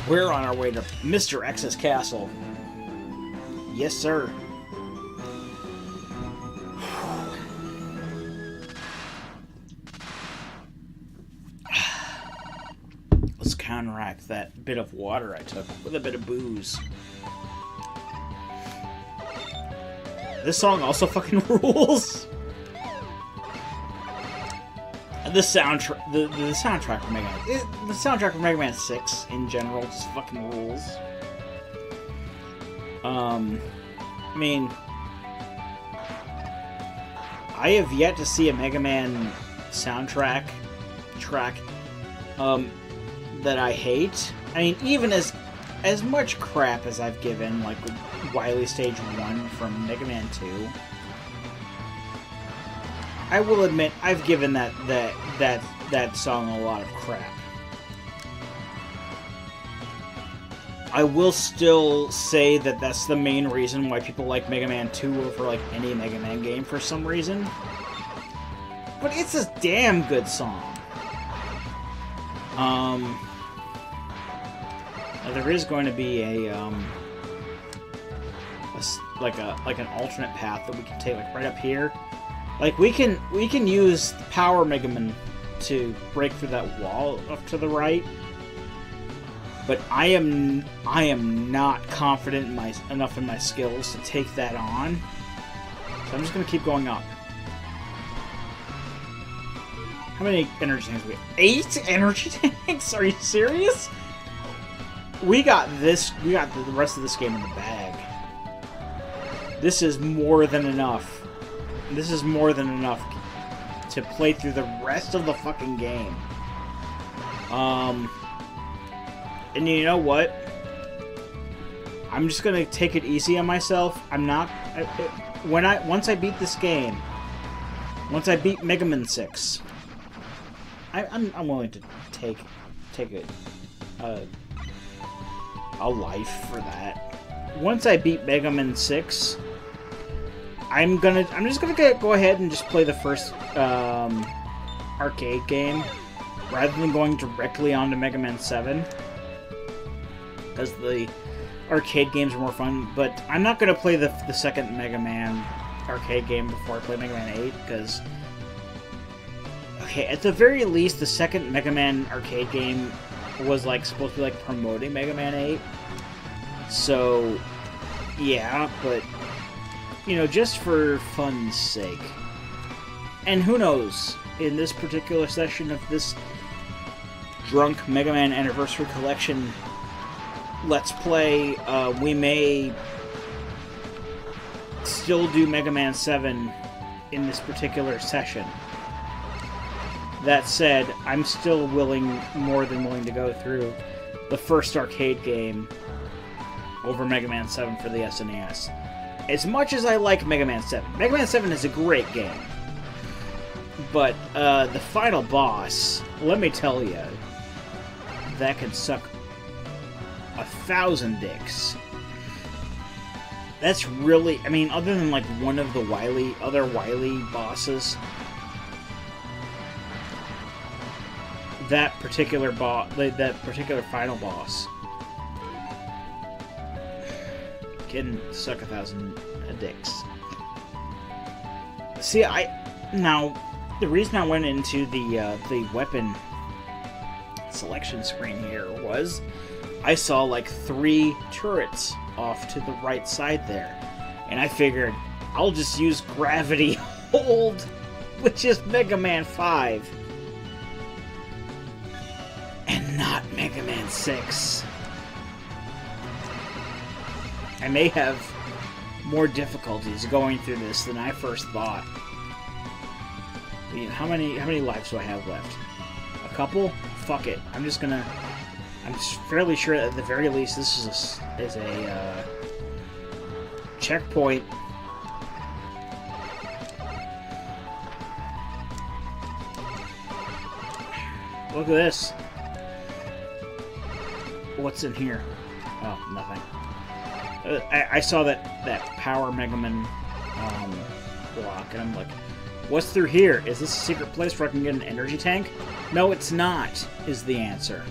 We're on our way to Mr. X's castle. Yes, sir. Let's counteract that bit of water I took with a bit of booze. This song also fucking rules. The soundtrack, the soundtrack for Mega Man, the soundtrack for Mega Man 6 in general just fucking rules. I mean, I have yet to see a Mega Man soundtrack track that I hate. I mean, even as much crap as I've given, like Wily Stage 1 from Mega Man 2. I will admit, I've given that song a lot of crap. I will still say that that's the main reason why people like Mega Man 2 over like any Mega Man game for some reason. But it's a damn good song. There is going to be like an alternate path that we can take, like right up here. Like we can use the power Meggamin to break through that wall up to the right. But I am not confident enough in my skills to take that on. So I'm just gonna keep going up. How many energy tanks do we have? 8 energy tanks? Are you serious? We got this. We got the rest of this game in the bag. This is more than enough. This is more than enough to play through the rest of the fucking game. And you know what? I'm just gonna take it easy on myself. I'm not. Once I beat this game, once I beat Meggamin 6, I'm willing to take a life for that. Once I beat Meggamin 6, I'm just gonna go ahead and just play the first arcade game rather than going directly onto Mega Man 7, because the arcade games are more fun. But I'm not gonna play the second Mega Man arcade game before I play Mega Man 8, because okay, at the very least, the second Mega Man arcade game was like supposed to be like promoting Mega Man 8. So yeah, but you know, just for fun's sake. And who knows, in this particular session of this drunk Mega Man Anniversary Collection Let's Play, we may still do Mega Man 7 in this particular session. That said, I'm still more than willing to go through the first arcade game over Mega Man 7 for the SNES. As much as I like Mega Man 7, Mega Man 7 is a great game. But the final boss, let me tell you, that could suck 1,000 dicks. That's really, I mean, other than like one of the other Wily bosses, that particular final boss can suck 1,000 dicks. See, now the reason I went into the weapon selection screen here was I saw like 3 turrets off to the right side there, and I figured I'll just use Gravity Hold, which is Mega Man 5, and not Mega Man 6. I may have more difficulties going through this than I first thought. I mean, how many lives do I have left? A couple? Fuck it. I'm fairly sure that at the very least this is a checkpoint. Look at this. What's in here? Oh, nothing. I saw that power Meggamin block, and I'm like, what's through here? Is this a secret place where I can get an energy tank? No, it's not, is the answer.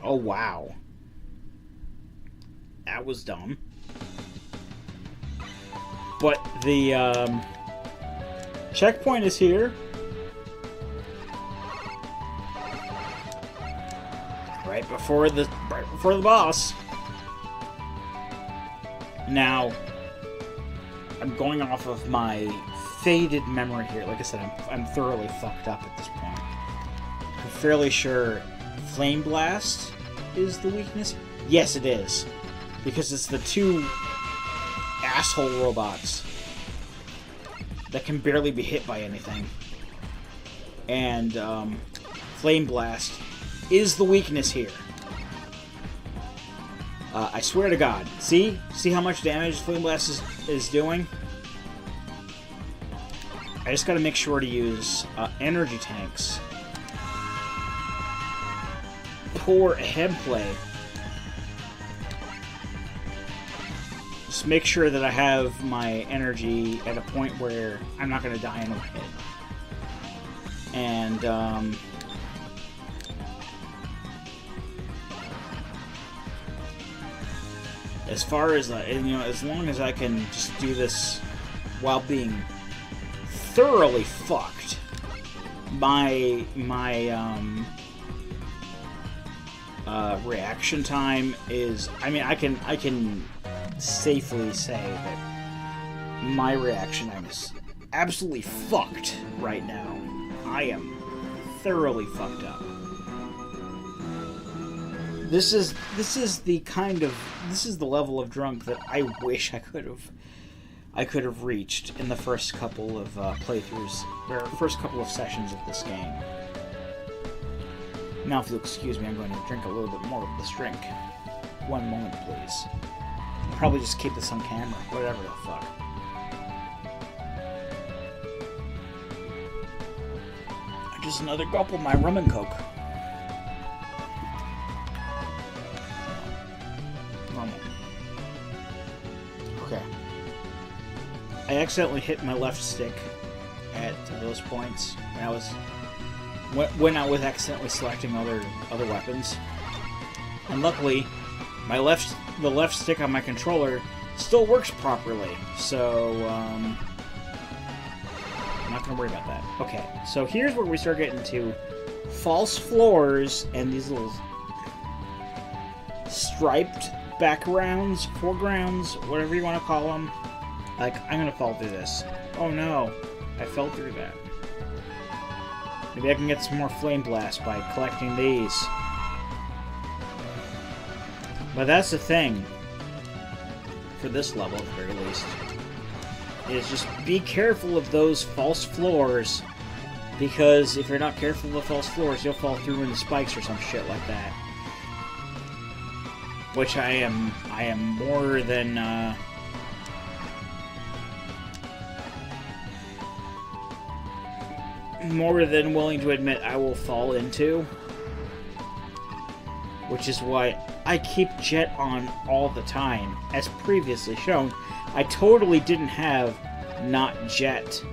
Oh, wow. That was dumb. But the checkpoint is here. Right before the boss. Now, I'm going off of my faded memory here. Like I said, I'm thoroughly fucked up at this point. I'm fairly sure Flame Blast is the weakness. Yes, it is. Because it's the two asshole robots that can barely be hit by anything. And Flame Blast is the weakness here. I swear to God. See how much damage Flame Blast is doing? I just gotta make sure to use energy tanks. Poor headplay. Just make sure that I have my energy at a point where I'm not gonna die in a hit. And as far as as long as I can just do this while being thoroughly fucked, my reaction time is. I mean, I can safely say that my reaction time is absolutely fucked right now. I am thoroughly fucked up. This is the level of drunk that I wish I could have reached in the first couple of playthroughs, or first couple of sessions of this game. Now, if you'll excuse me, I'm going to drink a little bit more of this drink. One moment, please. I'll probably just keep this on camera, whatever the fuck. Just another gulp of my rum and coke. Normal. Okay. I accidentally hit my left stick at those points when I was accidentally selecting other weapons, and luckily, the left stick on my controller still works properly. So I'm not gonna worry about that. Okay, so here's where we start getting to false floors and these little striped backgrounds, foregrounds, whatever you want to call them. Like, I'm gonna fall through this. Oh no, I fell through that. Maybe I can get some more Flame Blast by collecting these. But that's the thing, for this level at the very least, is just be careful of those false floors, because if you're not careful of the false floors, you'll fall through into spikes or some shit like that. Which I am more than willing to admit I will fall into. Which is why I keep Jet on all the time. As previously shown, I totally didn't have not Jet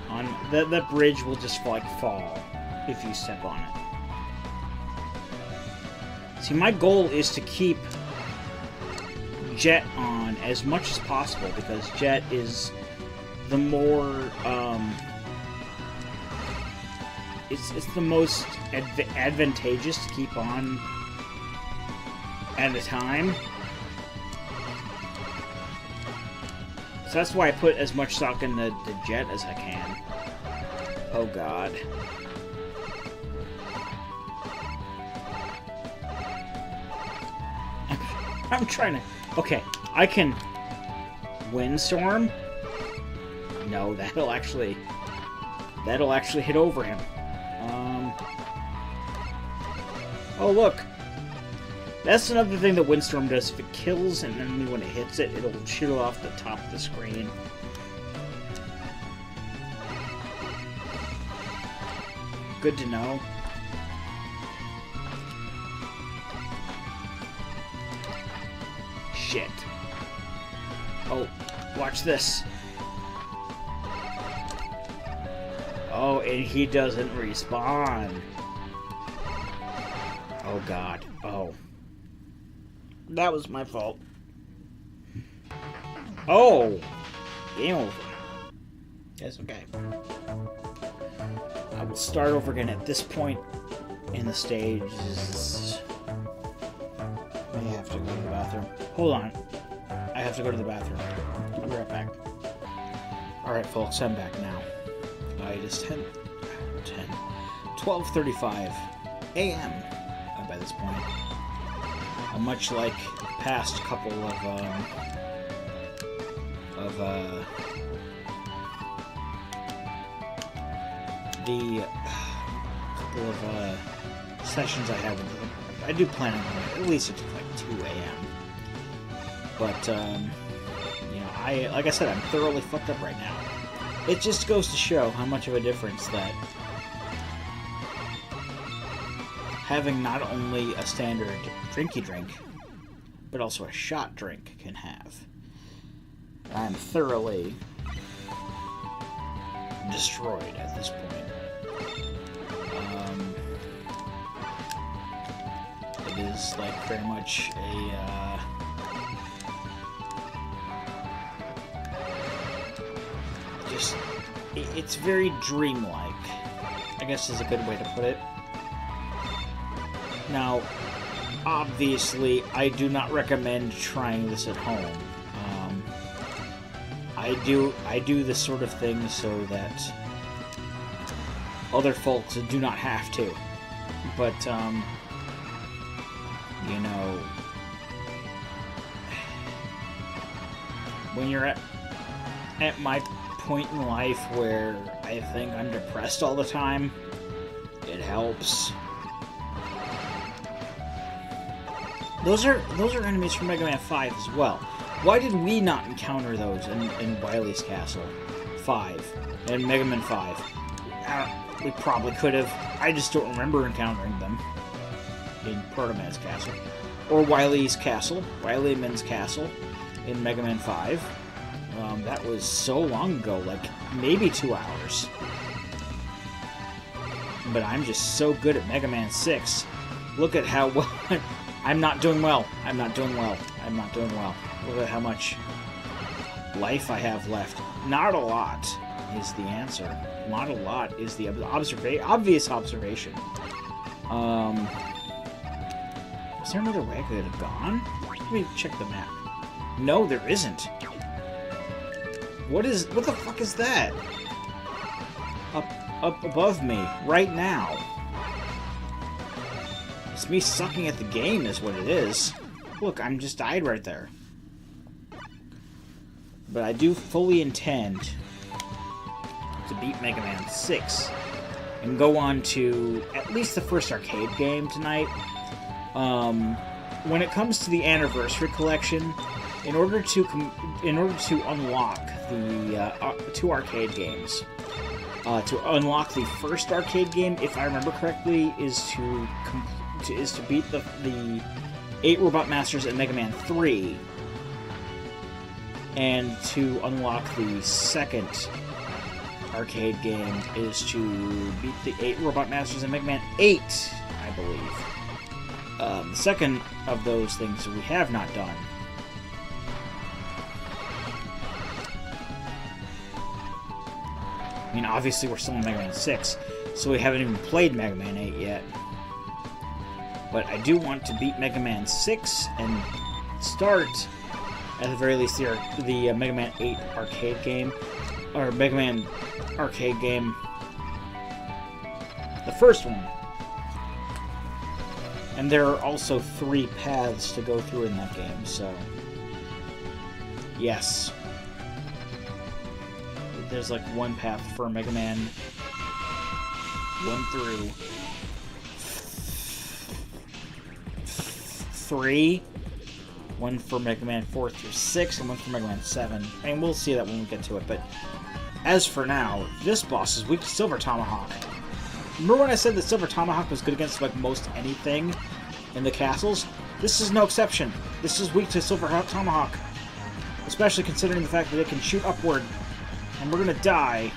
on. That bridge will just fall if you step on it. See, my goal is to keep Jet on as much as possible, because Jet is the more it's the most advantageous to keep on at a time. So that's why I put as much stock in the Jet as I can. Oh god. I'm trying to... Okay, I can... Windstorm? No, that'll actually hit over him. Oh, look. That's another thing that Windstorm does. If it kills an enemy when it hits it, it'll shoot it off the top of the screen. Good to know. Shit. Oh, watch this. Oh, and he doesn't respawn. Oh, God. Oh. That was my fault. Oh! Game over. Yes, okay. I will start over again at this point in the stages. I have to go to the bathroom. Hold on. I have to go to the bathroom. I'll be right back. Alright, folks, I'm back now. It is 12:35 a.m. By this point. Much like past couple of sessions I have with them. I do plan on going at least until like 2 a.m. But you know, like I said, I'm thoroughly fucked up right now. It just goes to show how much of a difference that having not only a standard drinky drink, but also a shot drink can have. I'm thoroughly destroyed at this point. It is like very much a it's very dreamlike, I guess is a good way to put it. Now, obviously, I do not recommend trying this at home. I do this sort of thing so that other folks do not have to. But, you know, when you're at my point in life where I think I'm depressed all the time, it helps. Those are enemies from Mega Man 5 as well. Why did we not encounter those in Wily's Castle 5 and Mega Man 5? We probably could have. I just don't remember encountering them in Proto Man's Castle. Or Wily's Castle, Wily Man's Castle in Mega Man 5. That was so long ago, like maybe 2 hours. But I'm just so good at Mega Man 6. Look at how well... I'm not doing well. I'm not doing well. I'm not doing well. Look at how much life I have left. Not a lot is the answer. Not a lot is the obvious observation. Is there another way I could have gone? Let me check the map. No, there isn't. What the fuck is that? Up above me, right now. It's me sucking at the game is what it is. Look, I'm just died right there. But I do fully intend to beat Mega Man 6 and go on to at least the first arcade game tonight. When it comes to the Anniversary Collection, in order to unlock the 2 arcade games, to unlock the first arcade game, if I remember correctly, is to beat the 8 Robot Masters in Mega Man 3, and to unlock the second arcade game is to beat the 8 Robot Masters in Mega Man 8, I believe. The second of those things we have not done. I mean, obviously we're still in Mega Man 6, so we haven't even played Mega Man 8 yet. But I do want to beat Mega Man 6 and start, at the very least, the Mega Man 8 arcade game, or Mega Man arcade game, the first one. And there are also 3 paths to go through in that game, so yes. There's like one path for Mega Man 1 through 3, one for Mega Man 4 through 6, and one for Mega Man 7. I mean, we'll see that when we get to it, but as for now, this boss is weak to Silver Tomahawk. Remember when I said that Silver Tomahawk was good against like most anything in the castles? This is no exception. This is weak to Silver Tomahawk, especially considering the fact that it can shoot upward. And we're gonna die.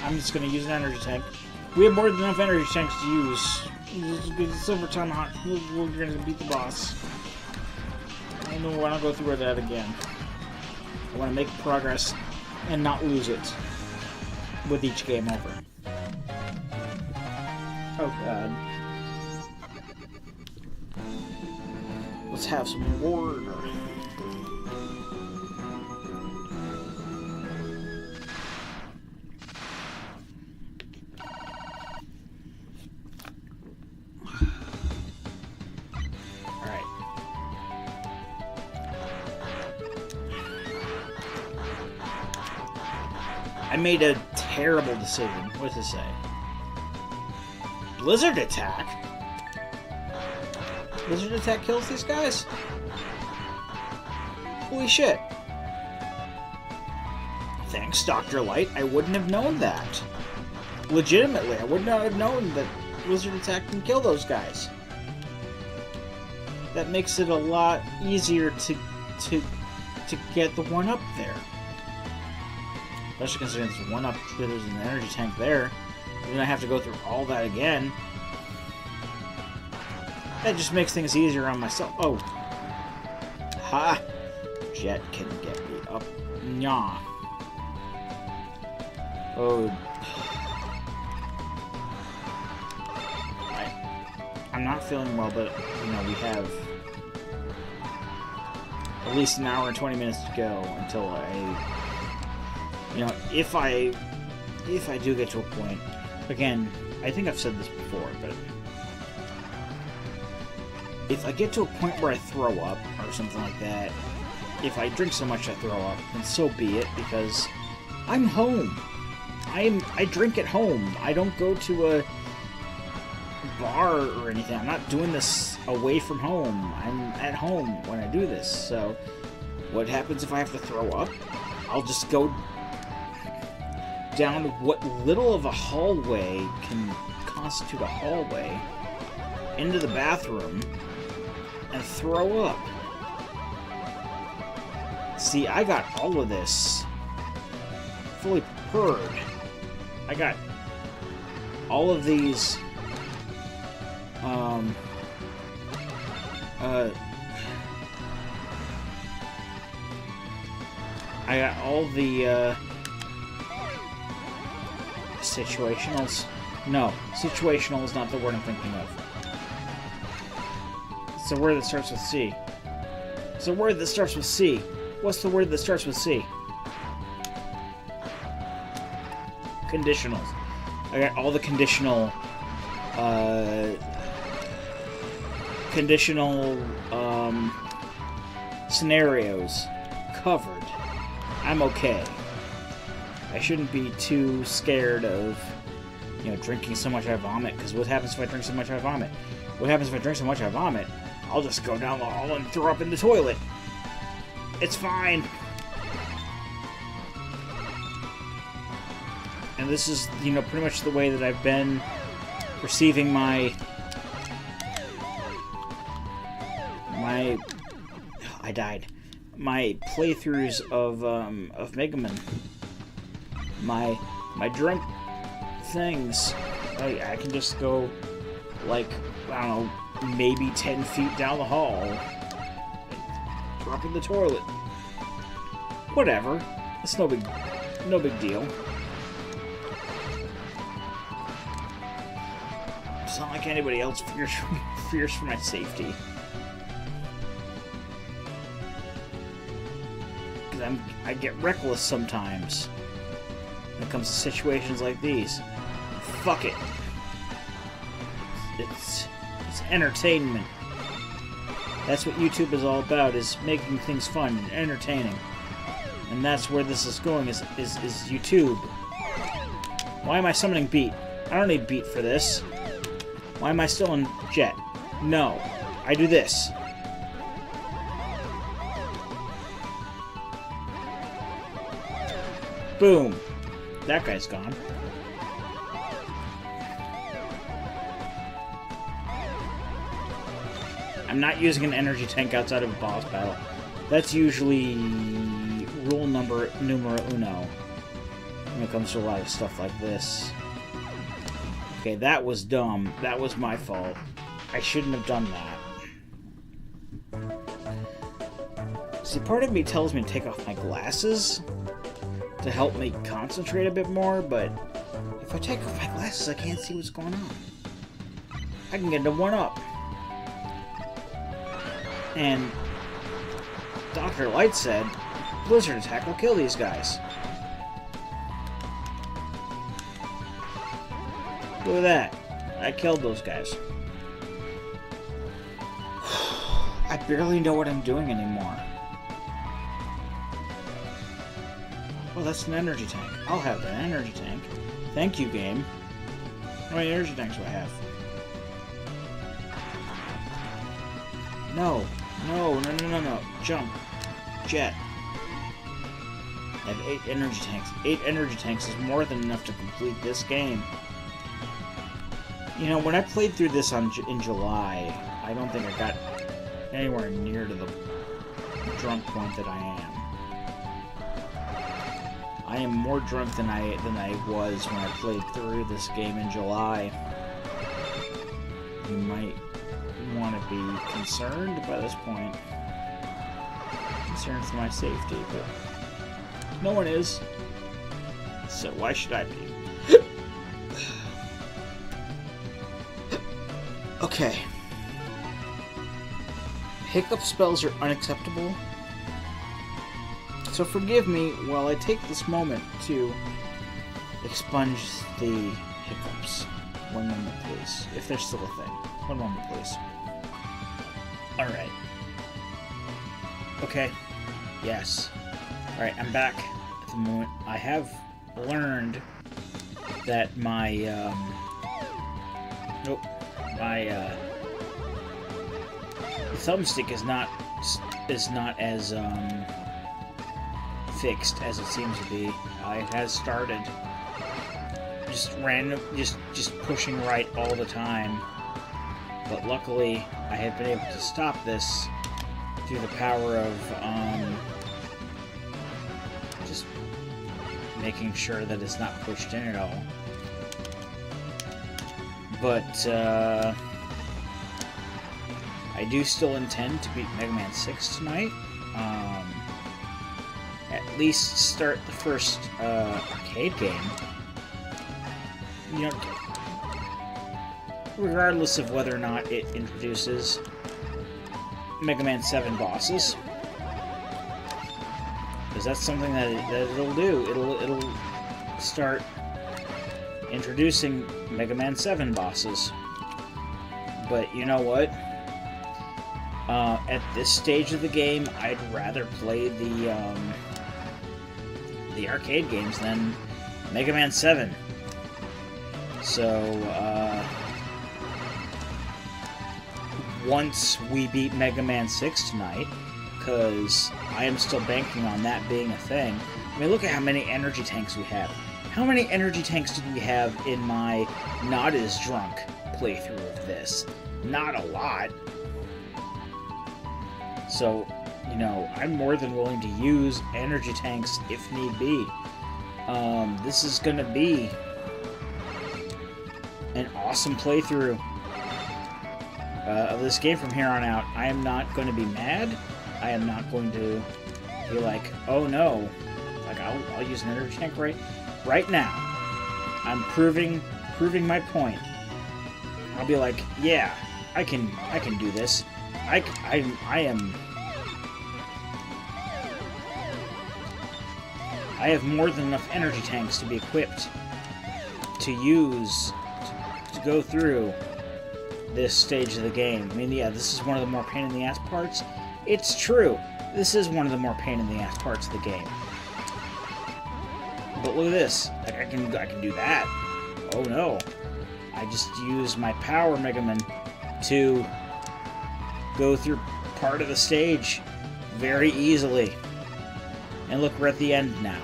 I'm just gonna use an energy tank. We have more than enough energy tanks to use. It's overtime hot. We're gonna beat the boss. I don't want to go through that again. I want to make progress and not lose it with each game over. Oh god. Let's have some water. I made a terrible decision. What does it say? Blizzard attack? Blizzard attack kills these guys? Holy shit. Thanks, Dr. Light. I wouldn't have known that. Legitimately, I would not have known that Blizzard attack can kill those guys. That makes it a lot easier to get the one up there. Especially considering there's one up, there's an energy tank there. Then I have to go through all that again. That just makes things easier on myself. Oh. Ha! Jet can get me up. Nyah. Oh. I'm not feeling well, but, you know, we have at least an hour and 20 minutes to go until you know, if I do get to a point, again, I think I've said this before, but if I get to a point where I throw up or something like that, if I drink so much I throw up, then so be it, because I'm home. I drink at home. I don't go to a bar or anything. I'm not doing this away from home. I'm at home when I do this. So what happens if I have to throw up? I'll just go down what little of a hallway can constitute a hallway into the bathroom and throw up. See, I got all of this fully prepared. I got all of these I got all the situationals. No, situational is not the word I'm thinking of. It's a word that starts with C. It's a word that starts with C. What's the word that starts with C? Conditionals. I got all the conditional scenarios covered. I'm okay. I shouldn't be too scared of, you know, drinking so much I vomit, because what happens if I drink so much I vomit? What happens if I drink so much I vomit? I'll just go down the hall and throw up in the toilet. It's fine. And this is, you know, pretty much the way that I've been receiving my I died. My playthroughs of Meggamin. My drunk things. I can just go, like, I don't know, maybe 10 feet down the hall and drop in the toilet. Whatever. It's no big deal. It's not like anybody else fears for my safety. Because I get reckless sometimes when it comes to situations like these. Fuck it. It's entertainment. That's what YouTube is all about, is making things fun and entertaining. And that's where this is going, is YouTube. Why am I summoning Beat? I don't need Beat for this. Why am I still in Jet? No. I do this. Boom. That guy's gone. I'm not using an energy tank outside of a boss battle. That's usually rule numero uno when it comes to a lot of stuff like this. Okay, that was dumb. That was my fault. I shouldn't have done that. See, part of me tells me to take off my glasses to help me concentrate a bit more, but if I take off my glasses, I can't see what's going on. I can get into 1-up. And Dr. Light said, Blizzard attack will kill these guys. Look at that. I killed those guys. I barely know what I'm doing anymore. Oh, that's an energy tank. I'll have that energy tank. Thank you, game. How many energy tanks do I have? No. No, no, no, no, no. Jump. Jet. I have 8 energy tanks. 8 energy tanks is more than enough to complete this game. You know, when I played through this in July, I don't think I got anywhere near to the drunk point that I am. I am more drunk than I was when I played through this game in July. You might want to be concerned by this point. Concerned for my safety, but no one is. So why should I be? Okay. Hiccup spells are unacceptable. So forgive me while I take this moment to expunge the hiccups. One moment, please. If there's still a thing. One moment, please. Alright. Okay. Yes. Alright, I'm back at the moment. I have learned that my, thumbstick is not as, fixed as it seems to be. It has started just pushing right all the time. But luckily, I have been able to stop this through the power of just making sure that it's not pushed in at all. But I do still intend to beat Meggamin 6 tonight. At least start the first arcade game. You know, regardless of whether or not it introduces Meggamin 7 bosses, because that's something that it'll do. It'll start introducing Meggamin 7 bosses. But you know what? At this stage of the game, I'd rather play the arcade games than Meggamin 7. So, once we beat Meggamin 6 tonight, because I am still banking on that being a thing. I mean, look at how many energy tanks we have. How many energy tanks did we have in my not as drunk playthrough of this? Not a lot. So, you know, I'm more than willing to use energy tanks if need be. This is going to be an awesome playthrough of this game from here on out. I am not going to be mad. I am not going to be like, oh no. Like, I'll use an energy tank right now. I'm proving my point. I'll be like, yeah, I can do this. I have more than enough energy tanks to be equipped to use to go through this stage of the game. I mean, yeah, this is one of the more pain in the ass parts. It's true. This is one of the more pain in the ass parts of the game. But look at this. Like, I can do that. Oh no. I just use my power Meggamin to go through part of the stage very easily. And look, we're at the end now.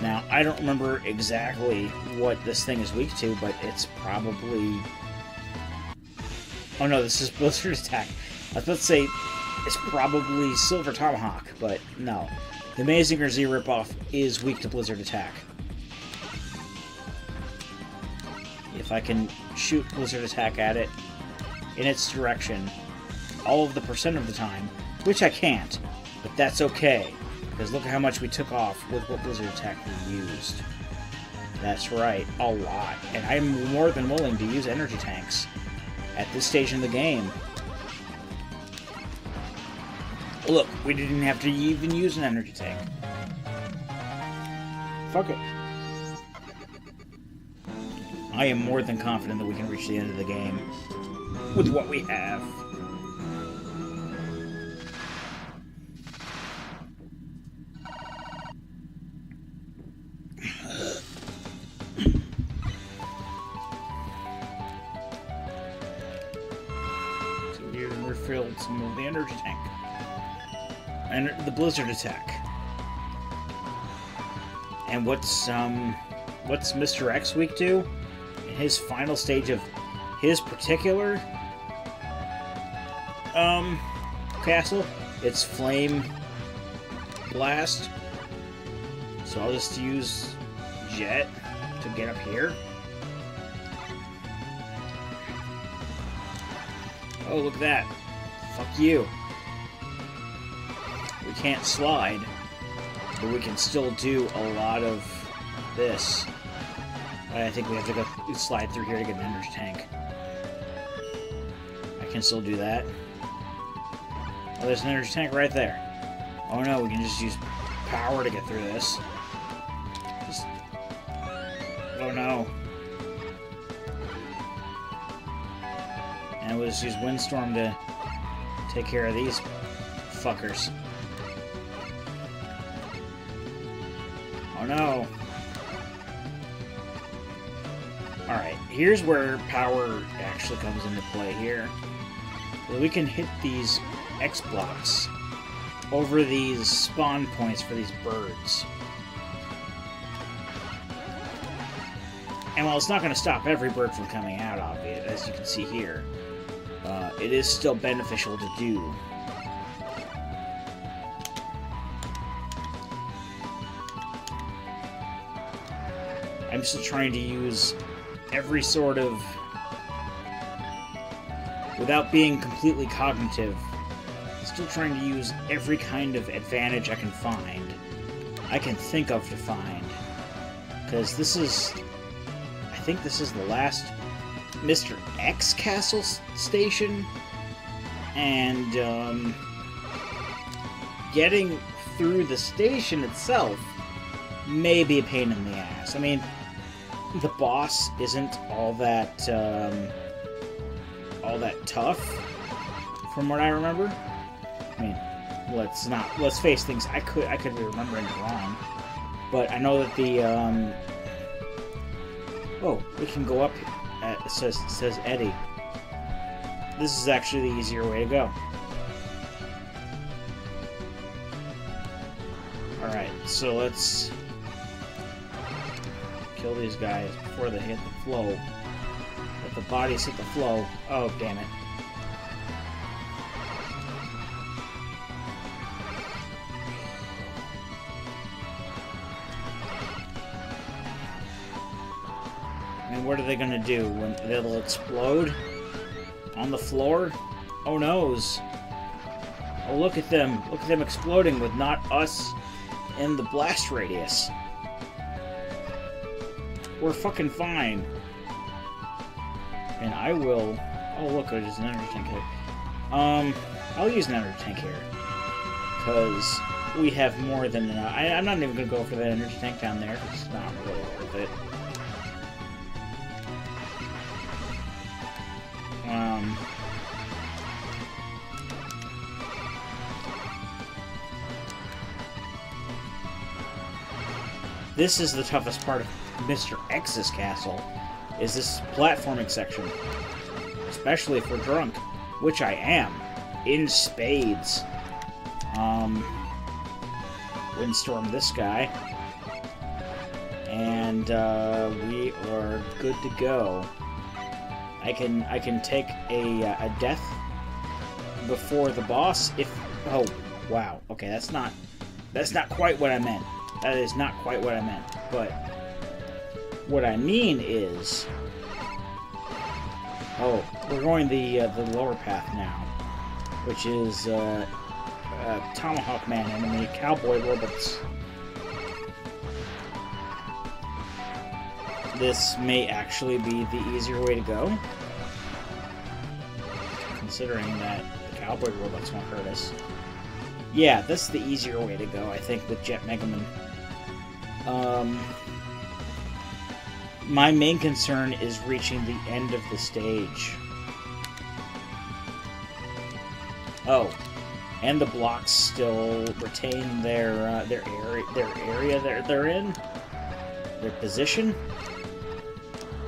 Now, I don't remember exactly what this thing is weak to, but it's probably... Oh no, this is Blizzard Attack. I was about to say it's probably Silver Tomahawk, but no. The Mazinger Z ripoff is weak to Blizzard Attack. if I can shoot Blizzard Attack at it in its direction all of the percent of the time, which I can't, but that's okay, because look at how much we took off with what Blizzard Attack we used. That's right, a lot. And I'm more than willing to use energy tanks at this stage in the game. Look, we didn't have to even use an energy tank. Fuck it. I am more than confident that we can reach the end of the game with what we have. So we refilled some of the energy tank. And the Blizzard Attack. And what's Mr. X weak to? In his final stage of his particular castle, it's Flame Blast. So I'll just use Jet to get up here. Oh, look at that. Fuck you. We can't slide, but we can still do a lot of this. I think we have to go slide through here to get an energy tank. I can still do that. Oh, there's an energy tank right there. Oh no, we can just use power to get through this. Oh no. And we'll just use Windstorm to take care of these fuckers. Oh no. Alright, here's where power actually comes into play here. We can hit these X blocks over these spawn points for these birds. And while it's not going to stop every bird from coming out, obviously, as you can see here, it is still beneficial to do. I'm still trying to use every sort of, without being completely cognitive, still trying to use every kind of advantage I can think of to find. Because this is, I think this is the last Mr. X Castle station, and getting through the station itself may be a pain in the ass. I mean, the boss isn't all that tough, from what I remember. I mean, let's face things. I could be remembering it wrong, but I know that the oh, we can go up. It says Eddie. This is actually the easier way to go. All right, so let's kill these guys before they hit the flow. Let the bodies hit the flow. Oh, damn it. And what are they gonna do? When they'll explode on the floor? Oh noes. Oh, look at them. Look at them exploding with not us in the blast radius. We're fucking fine. And I will... Oh, look, there's an energy tank here. I'll use an energy tank here. Because we have more than enough. I'm not even going to go for that energy tank down there. It's not really worth it. This is the toughest part of Mr. X's castle, is this platforming section. Especially if we're drunk, which I am, in spades. Windstorm this guy. And we are good to go. I can take a death before the boss if... Oh, wow. Okay, that's not quite what I meant. That is not quite what I meant. But what I mean is Oh, we're going the lower path now, which is Tomahawk Man enemy, Cowboy Robots. This may actually be the easier way to go, considering that the Cowboy Robots won't hurt us. Yeah, that's the easier way to go, I think, with Jet Meggamin. My main concern is reaching the end of the stage. Oh, and the blocks still retain their area they're in, their position.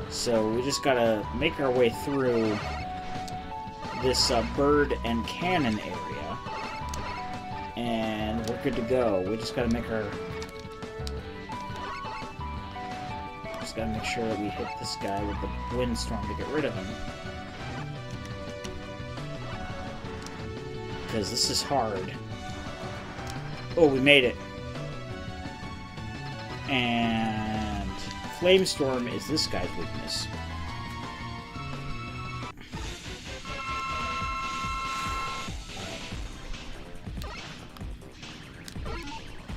So we just gotta make our way through this bird and cannon area, and we're good to go. We just gotta make sure that we hit this guy with the windstorm to get rid of him, because this is hard. Oh, we made it. And Flamestorm is this guy's weakness.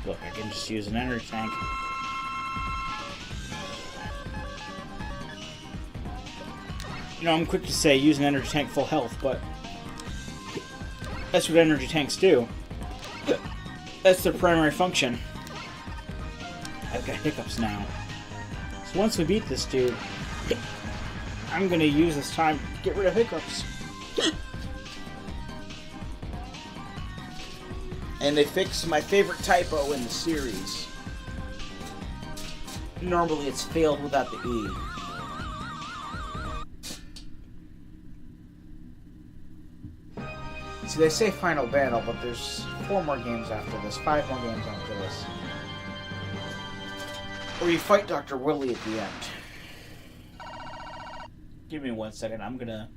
Look, I can just use an energy tank. You know, I'm quick to say use an energy tank full health, but that's what energy tanks do. That's their primary function. I've got hiccups now. So once we beat this dude, I'm gonna use this time to get rid of hiccups. And they fixed my favorite typo in the series. Normally it's failed without the E. See, they say final battle, but there's 4 more games after this, 5 more games after this. Or you fight Dr. Willy at the end. Give me 1 second, I'm gonna...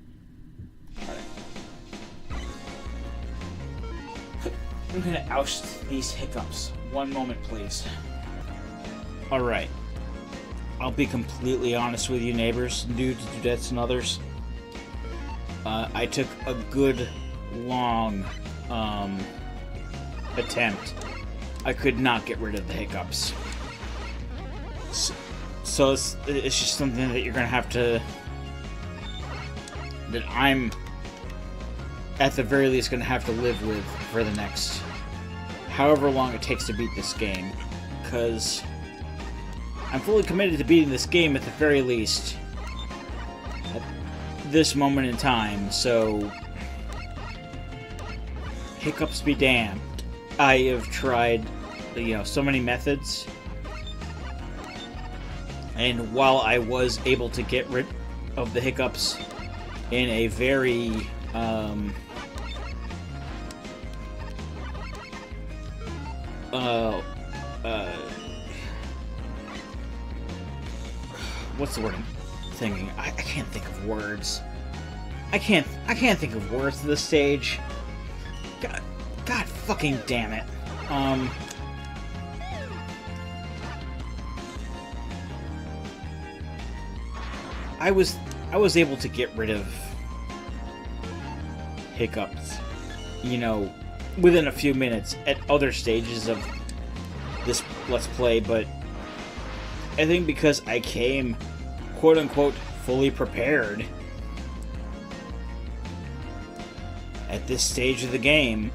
I'm gonna oust these hiccups. 1 moment, please. Alright. I'll be completely honest with you, neighbors, dudes, dudettes, and others. I took a good, long, attempt. I could not get rid of the hiccups. So it's just something that you're gonna have to... that I'm, at the very least, gonna have to live with for the next however long it takes to beat this game. Because I'm fully committed to beating this game at the very least at this moment in time, so hiccups be damned. I have tried, so many methods, and while I was able to get rid of the hiccups in a very what's the word I'm thinking? I can't think of words. I can't think of words to this stage. God fucking damn it. I was able to get rid of hiccups, within a few minutes at other stages of this Let's Play, but I think because I came, quote-unquote, fully prepared at this stage of the game,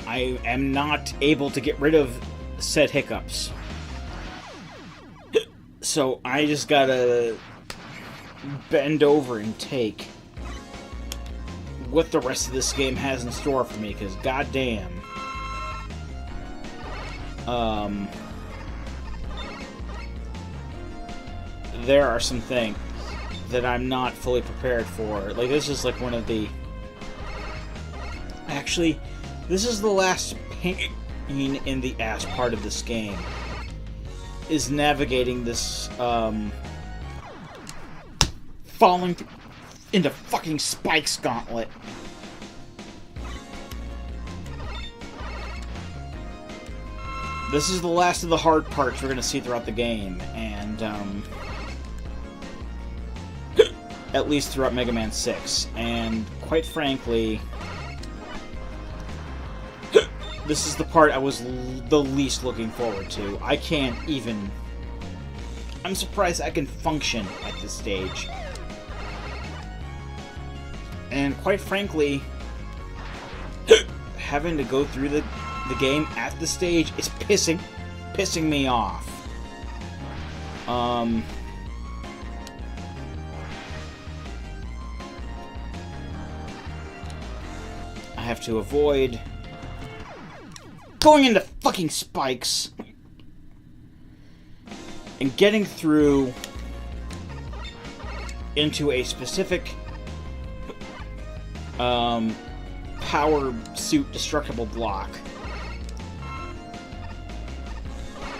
I am not able to get rid of said hiccups. So I just gotta bend over and take what the rest of this game has in store for me, because goddamn, there are some things that I'm not fully prepared for. Like, this is like one of the... Actually, this is the last pain in the ass part of this game, is navigating this, falling into fucking Spike's gauntlet. This is the last of the hard parts we're gonna see throughout the game, and, at least throughout Mega Man 6. And quite frankly, this is the part I was the least looking forward to. I can't even... I'm surprised I can function at this stage. And quite frankly, having to go through the game at the stage is pissing me off. I have to avoid going into fucking spikes and getting through into a specific power suit destructible block.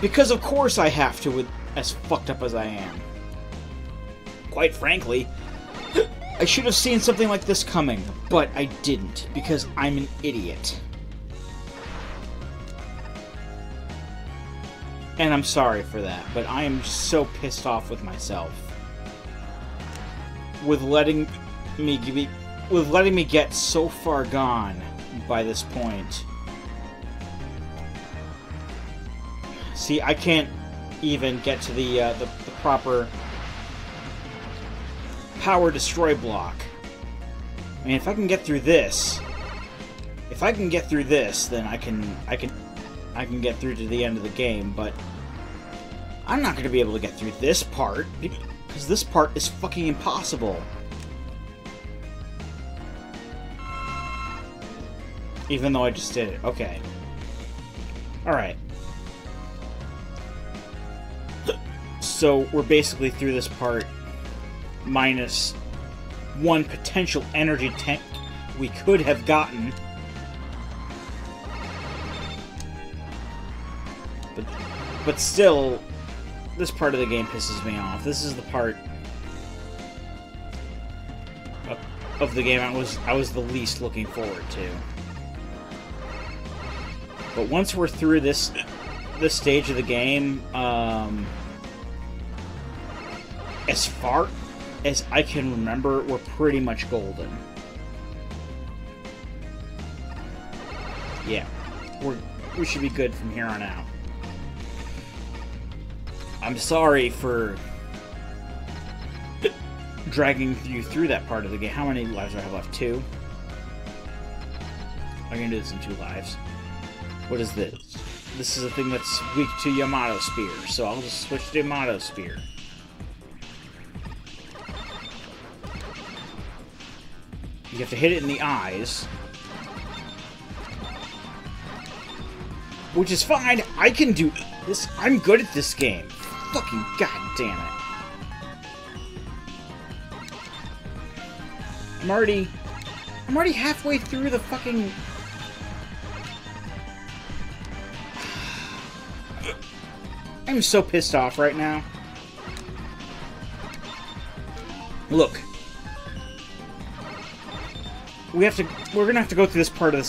Because of course I have to, with as fucked up as I am. Quite frankly, I should have seen something like this coming, but I didn't, because I'm an idiot. And I'm sorry for that, but I am so pissed off with myself. With letting me get so far gone by this point. See, I can't even get to the proper power destroy block. I mean, if I can get through this, then I can get through to the end of the game. But I'm not going to be able to get through this part because this part is fucking impossible. Even though I just did it. Okay. Alright. So, we're basically through this part minus one potential energy tank we could have gotten. But still, this part of the game pisses me off. This is the part of the game I was the least looking forward to. But once we're through this stage of the game, as far as I can remember, we're pretty much golden. Yeah, we should be good from here on out. I'm sorry for dragging you through that part of the game. How many lives do I have left? 2? I'm gonna do this in 2 lives. What is this? This is a thing that's weak to Yamato Spear, so I'll just switch to Yamato Spear. You have to hit it in the eyes. Which is fine. I can do this. I'm good at this game. Fucking goddamn it. I'm already halfway through the fucking... I'm so pissed off right now. Look. We're gonna have to go through this part of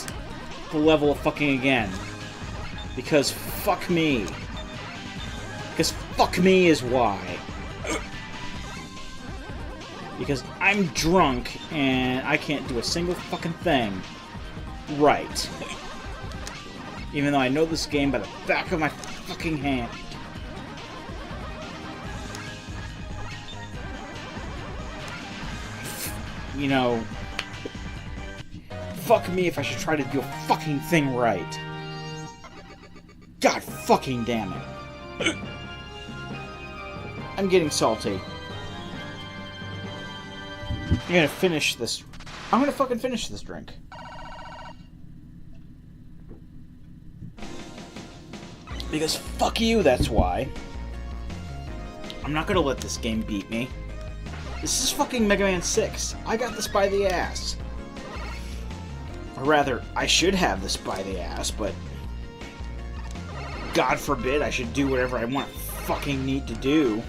the level of fucking again. Because fuck me. Because fuck me is why. Because I'm drunk and I can't do a single fucking thing right. Even though I know this game by the back of my fucking hand. You know, fuck me if I should try to do a fucking thing right. God fucking damn it. I'm getting salty. I'm gonna finish this. I'm gonna fucking finish this drink. Because fuck you, that's why. I'm not gonna let this game beat me. This is fucking Mega Man 6. I got this by the ass. Or rather, I should have this by the ass, but... God forbid I should do whatever I want to fucking need to do.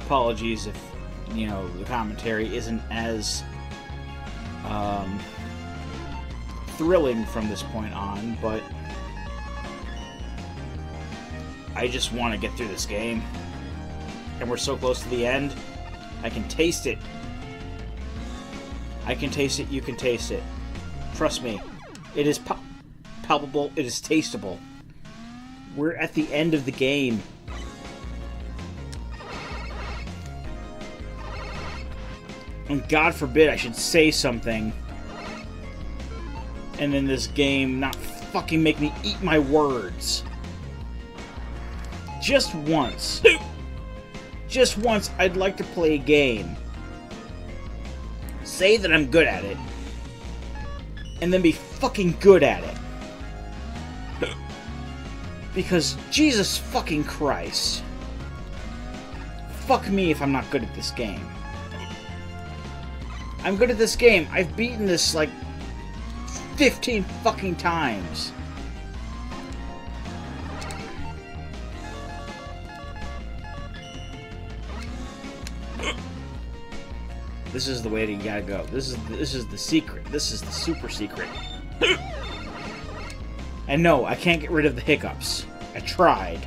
Apologies if, you know, the commentary isn't as... thrilling from this point on, but I just want to get through this game. And we're so close to the end. I can taste it. I can taste it, you can taste it. Trust me. It is palpable, it is tasteable. We're at the end of the game. And God forbid I should say something and then this game not fucking make me eat my words. Just once. Just once I'd like to play a game. Say that I'm good at it. And then be fucking good at it. Because Jesus fucking Christ. Fuck me if I'm not good at this game. I'm good at this game. I've beaten this like 15 fucking times. This is the way that you gotta go. This is the secret. This is the super secret. And no, I can't get rid of the hiccups. I tried.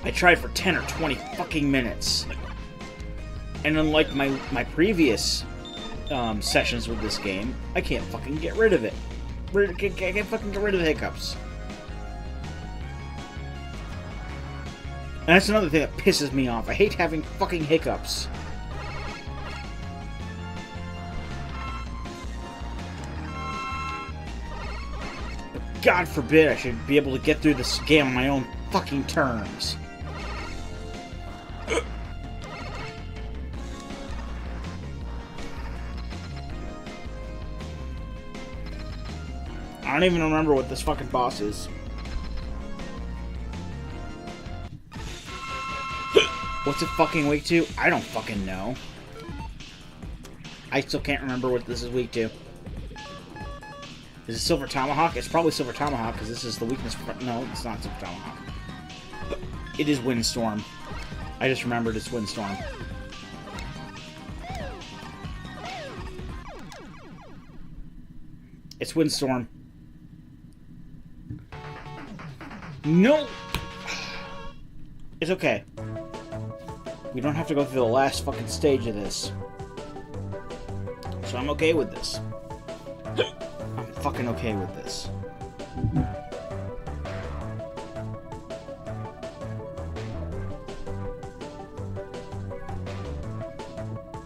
I tried for 10 or 20 fucking minutes. And unlike my previous sessions with this game, I can't fucking get rid of it. I can't fucking get rid of the hiccups. And that's another thing that pisses me off. I hate having fucking hiccups. God forbid I should be able to get through this game on my own fucking terms. I don't even remember what this fucking boss is. What's it fucking weak to? I don't fucking know. I still can't remember what this is weak to. Is it Silver Tomahawk? It's probably Silver Tomahawk, because this is the weakness for... No, it's not Silver Tomahawk. It is Windstorm. I just remembered it's Windstorm. It's Windstorm. No! It's okay. We don't have to go through the last fucking stage of this. So I'm okay with this. I'm fucking okay with this.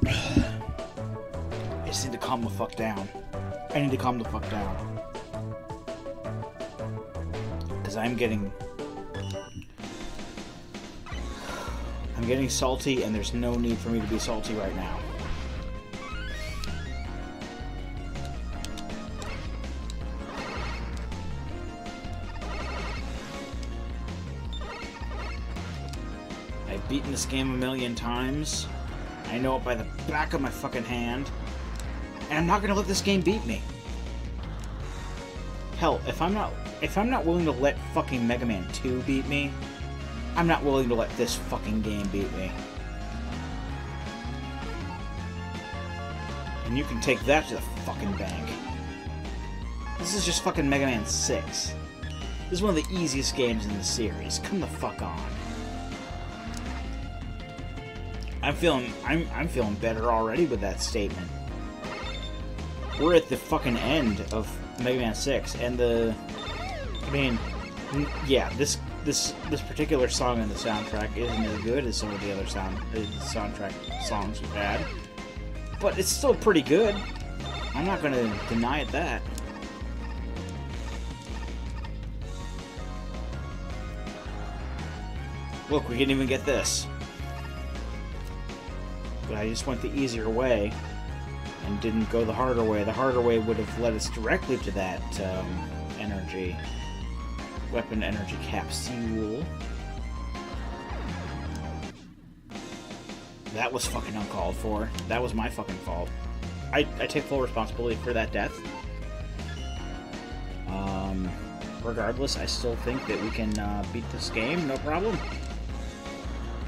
I just need to calm the fuck down. I need to calm the fuck down. Because I'm getting salty, and there's no need for me to be salty right now. I've beaten this game a million times. I know it by the back of my fucking hand. And I'm not gonna let this game beat me. Hell, if I'm not willing to let fucking Meggamin 2 beat me, I'm not willing to let this fucking game beat me. And you can take that to the fucking bank. This is just fucking Mega Man 6. This is one of the easiest games in the series. Come the fuck on. I'm feeling better already with that statement. We're at the fucking end of Mega Man 6, and I mean, yeah, this particular song in the soundtrack isn't as good as some of the other soundtrack songs we've had, but it's still pretty good. I'm not gonna deny it that. Look, we didn't even get this. But I just went the easier way and didn't go the harder way. The harder way would have led us directly to that weapon energy capsule. That was fucking uncalled for. That was my fucking fault. I take full responsibility for that death. Regardless, I still think that we can beat this game, no problem.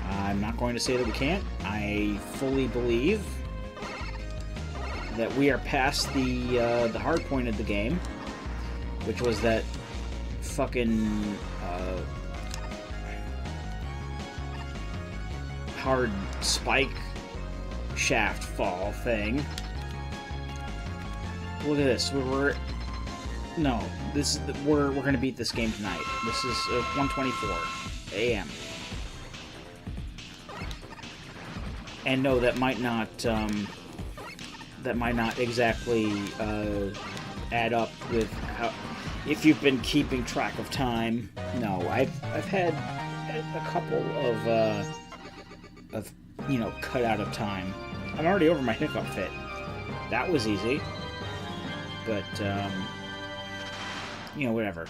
I'm not going to say that we can't. I fully believe that we are past the hard point of the game, which was that fucking hard spike shaft fall thing. Look at this. We're gonna beat this game tonight. This is 1:24 a.m. And no, that might not exactly add up with how, if you've been keeping track of time. No, I've had a couple of cut out of time. I'm already over my hiccup fit. That was easy. But whatever.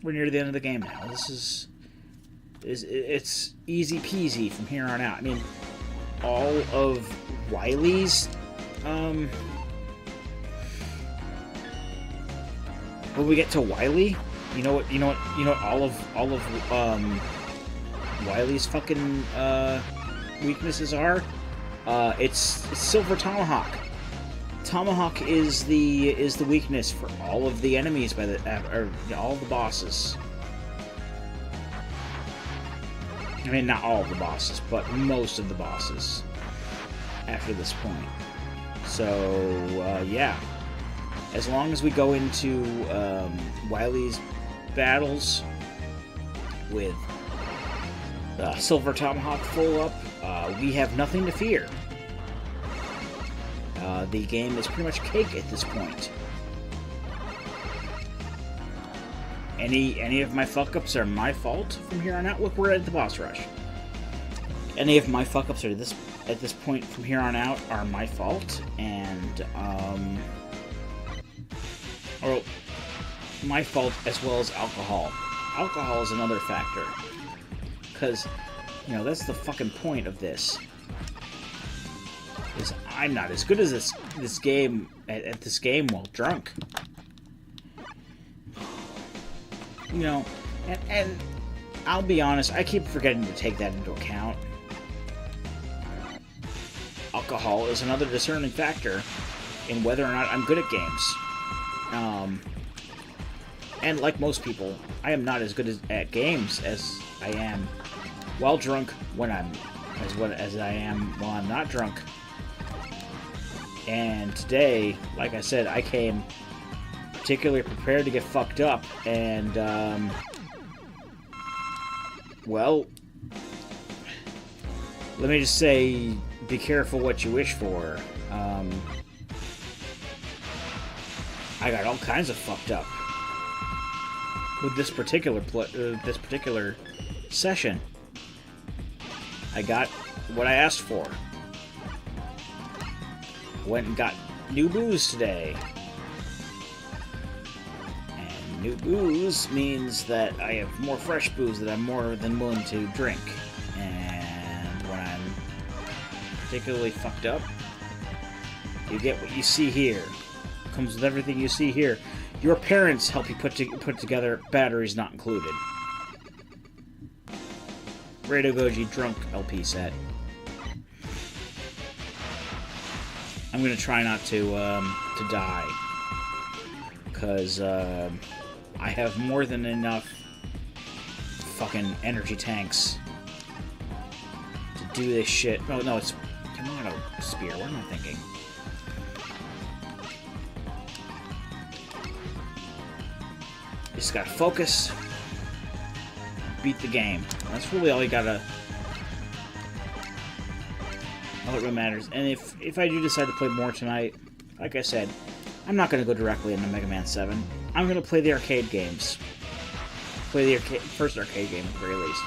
We're near the end of the game now. It's easy peasy from here on out. I mean, all of Wily's when we get to Wily, you know what all of Wily's fucking weaknesses are? It's Silver Tomahawk. Tomahawk is the weakness for all of the enemies all the bosses. I mean, not all of the bosses, but most of the bosses after this point. So, yeah. As long as we go into Wily's battles with Silver Tomahawk full up, we have nothing to fear. The game is pretty much cake at this point. Any of my fuck-ups are my fault from here on out. Look, we're at the boss rush. Any of my fuck-ups at this point from here on out are my fault, and or my fault as well as alcohol. Alcohol is another factor, because that's the fucking point of this. Is I'm not as good as this game at this game while drunk. And I'll be honest, I keep forgetting to take that into account. Alcohol is another discerning factor in whether or not I'm good at games. And like most people, I am not as good at games as I am while drunk as I am while I'm not drunk. And today, like I said, I came particularly prepared to get fucked up, and well, let me just say, be careful what you wish for. I got all kinds of fucked up with this particular session. I got what I asked for. Went and got new booze today. And new booze means that I have more fresh booze that I'm more than willing to drink. And when I'm particularly fucked up, you get what you see here. Comes with everything you see here. Your parents help you put together, batteries not included. Radio Goji Drunk LP set. I'm gonna try not to die, because I have more than enough fucking energy tanks to do this shit. Oh no, it's Tomato Spear. What am I thinking? Just gotta focus, beat the game. That's really all you gotta. All that really matters. And if I do decide to play more tonight, like I said, I'm not going to go directly into Mega Man 7. I'm going to play the arcade games. Play the first arcade game at the very least.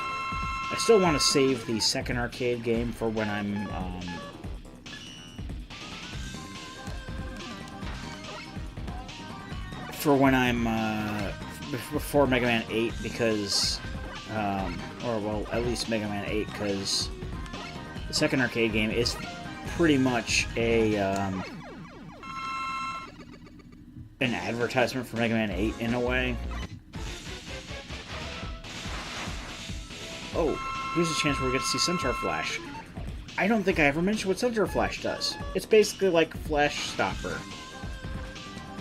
I still want to save the second arcade game for when I'm before Mega Man 8, because or well, at least Mega Man 8, because the second arcade game is pretty much an advertisement for Mega Man 8 in a way. Oh, here's a chance where we get to see Centaur Flash. I don't think I ever mentioned what Thunder Flash does. It's basically like Flash Stopper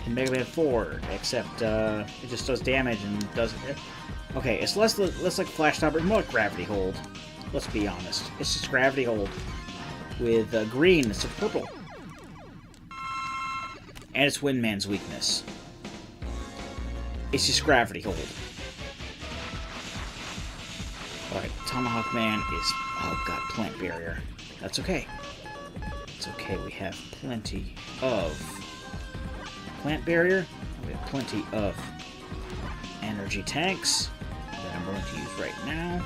in Mega Man 4, except it just does damage and doesn't... Okay, it's less like Flash Stopper, more like Gravity Hold. Let's be honest. It's just Gravity Hold with green instead of purple. And it's Windman's weakness. It's just Gravity Hold. Alright, Tomahawk Man is... Oh god, Plant Barrier. That's okay. It's okay, we have plenty of... Plant Barrier. We have plenty of energy tanks that I'm going to use right now.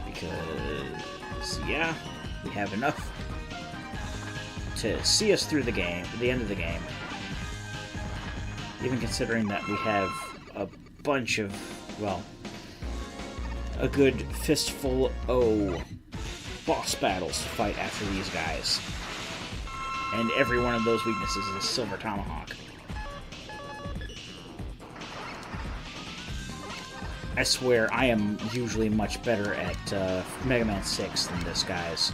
Because, yeah, we have enough to see us through the game, the end of the game. Even considering that we have a bunch of, well, a good fistful of boss battles to fight after these guys. And every one of those weaknesses is a Silver Tomahawk. I swear, I am usually much better at Mega Man 6 than this, guys.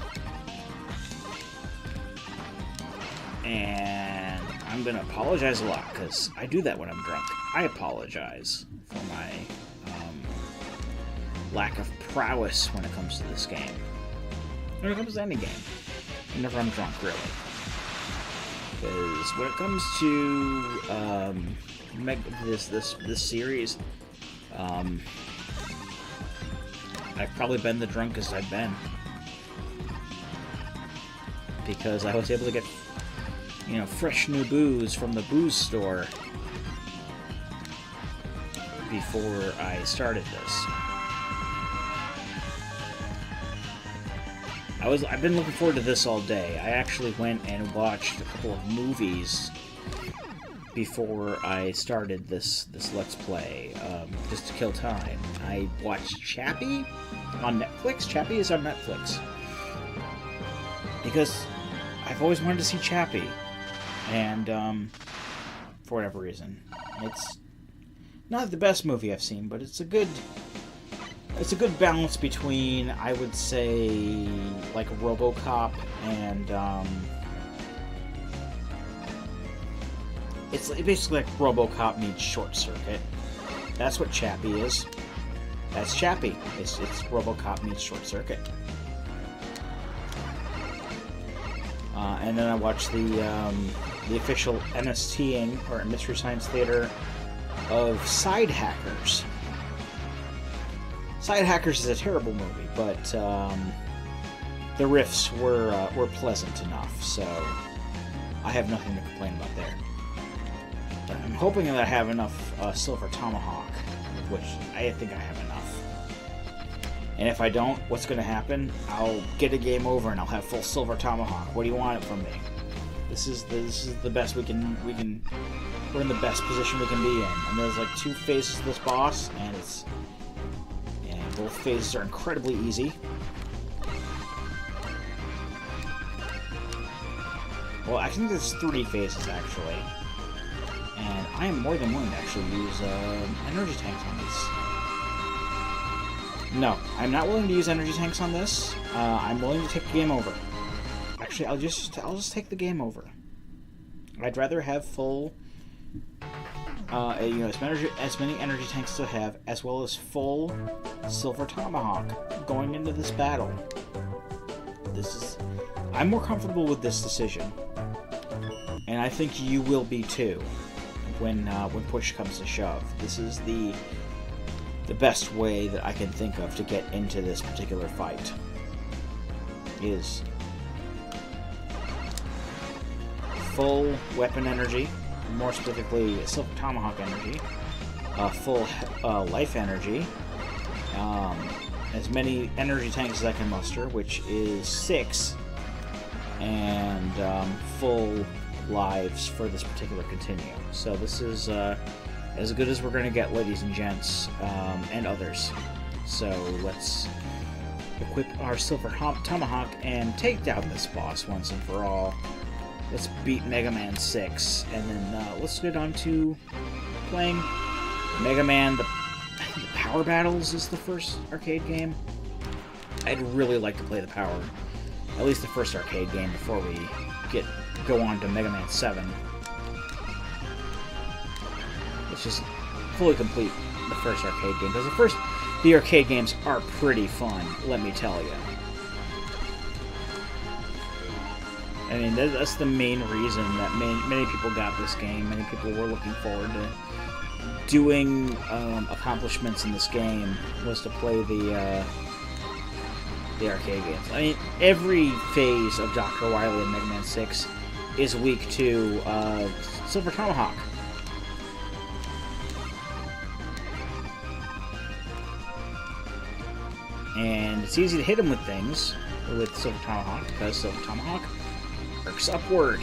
And I'm gonna apologize a lot, because I do that when I'm drunk. I apologize for my lack of prowess when it comes to this game. When it comes to any game. Whenever I'm drunk, really. Because when it comes to this series, I've probably been the drunkest I've been. Because I was able to get, you know, fresh new booze from the booze store before I started this. I've been looking forward to this all day. I actually went and watched a couple of movies before I started this Let's Play, just to kill time. I watched Chappie on Netflix. Chappie is on Netflix. Because I've always wanted to see Chappie. And, for whatever reason. It's not the best movie I've seen, but it's a good balance between, I would say, like RoboCop and, it's basically like RoboCop meets Short Circuit. That's what Chappie is. That's Chappie. It's RoboCop meets Short Circuit. And then I watched the official MSTing, or Mystery Science Theater, of Side Hackers. Side Hackers is a terrible movie, but the riffs were pleasant enough, so I have nothing to complain about there. But I'm hoping that I have enough Silver Tomahawk, which I think I have enough. And if I don't, what's going to happen? I'll get a game over and I'll have full Silver Tomahawk. What do you want it from me? This is the best we can. We're in the best position we can be in. And there's like 2 phases of this boss, and both phases are incredibly easy. Well, I think there's 3 phases actually. And I am more than willing to actually use energy tanks on this. No, I'm not willing to use energy tanks on this. I'm willing to take the game over. Actually, I'll just take the game over. I'd rather have full, as many energy tanks as I have, as well as full Silver Tomahawk going into this battle. I'm more comfortable with this decision, and I think you will be too. When push comes to shove, this is the best way that I can think of to get into this particular fight. Is full weapon energy, more specifically Silver Tomahawk energy, full life energy, as many energy tanks as I can muster, which is 6, and full lives for this particular continuum. So this is as good as we're going to get, ladies and gents, and others. So let's equip our Silver Tomahawk and take down this boss once and for all. Let's beat Mega Man 6, and then let's get on to playing Mega Man. I think the Power Battles is the first arcade game. I'd really like to play the Power, at least the first arcade game before we go on to Mega Man 7. Let's just fully complete the first arcade game, because the arcade games are pretty fun, let me tell you. I mean, that's the main reason that many people got this game. Many people were looking forward to doing accomplishments in this game, was to play the arcade games. I mean, every phase of Dr. Wily in Mega Man 6 is weak to Silver Tomahawk. And it's easy to hit him with things with Silver Tomahawk, because Silver Tomahawk works upward.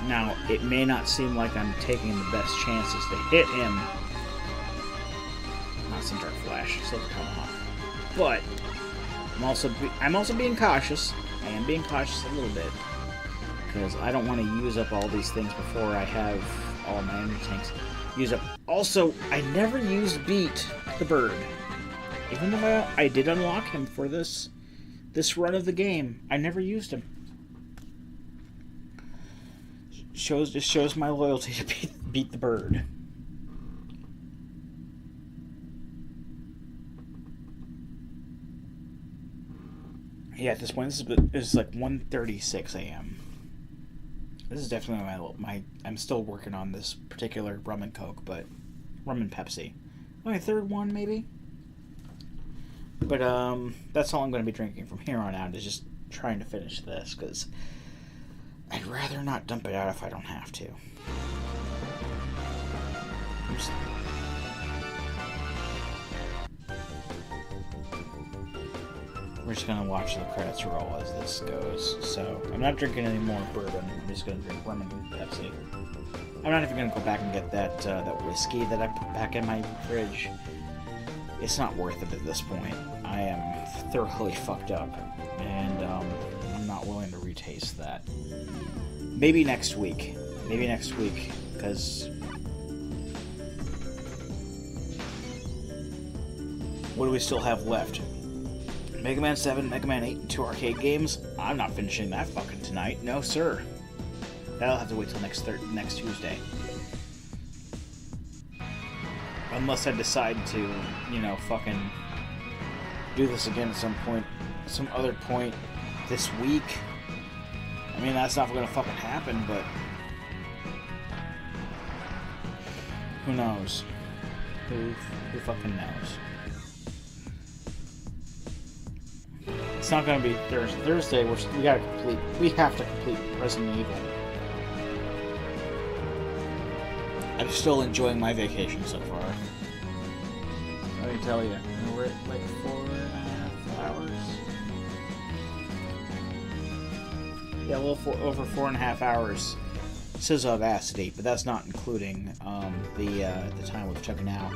Now, it may not seem like I'm taking the best chances to hit him. Not some Dark Flash, Silver Tomahawk. But I'm also being cautious. I am being cautious a little bit, because I don't want to use up all these things before I have all my energy tanks used up. Also, I never used Beat the Bird, even though I did unlock him for this run of the game. I never used him. Just shows my loyalty to Beat the Bird. Yeah, at this point, this is like 1:36 a.m. This is definitely my. I'm still working on this particular rum and Coke, but rum and Pepsi. My third one, maybe. But that's all I'm going to be drinking from here on out. Is just trying to finish this, because I'd rather not dump it out if I don't have to. We're just going to watch the credits roll as this goes. So, I'm not drinking any more bourbon. I'm just going to drink lemon and Pepsi. I'm not even going to go back and get that whiskey that I put back in my fridge. It's not worth it at this point. I am thoroughly fucked up. And I'm not willing to retaste that. Maybe next week. Because what do we still have left? Mega Man 7, Mega Man 8, and 2 arcade games? I'm not finishing that fucking tonight. No, sir. That'll have to wait till next Tuesday. Unless I decide to, fucking do this again at some other point this week. I mean, that's not gonna fucking happen, but who knows? Who fucking knows? It's not gonna be Thursday. Thursday, we have to complete Resident Evil. I'm still enjoying my vacation so far. Let me tell you, we're at like 4.5 hours. Yeah, a little over 4.5 hours. It says Audacity, but that's not including the time we've taken out.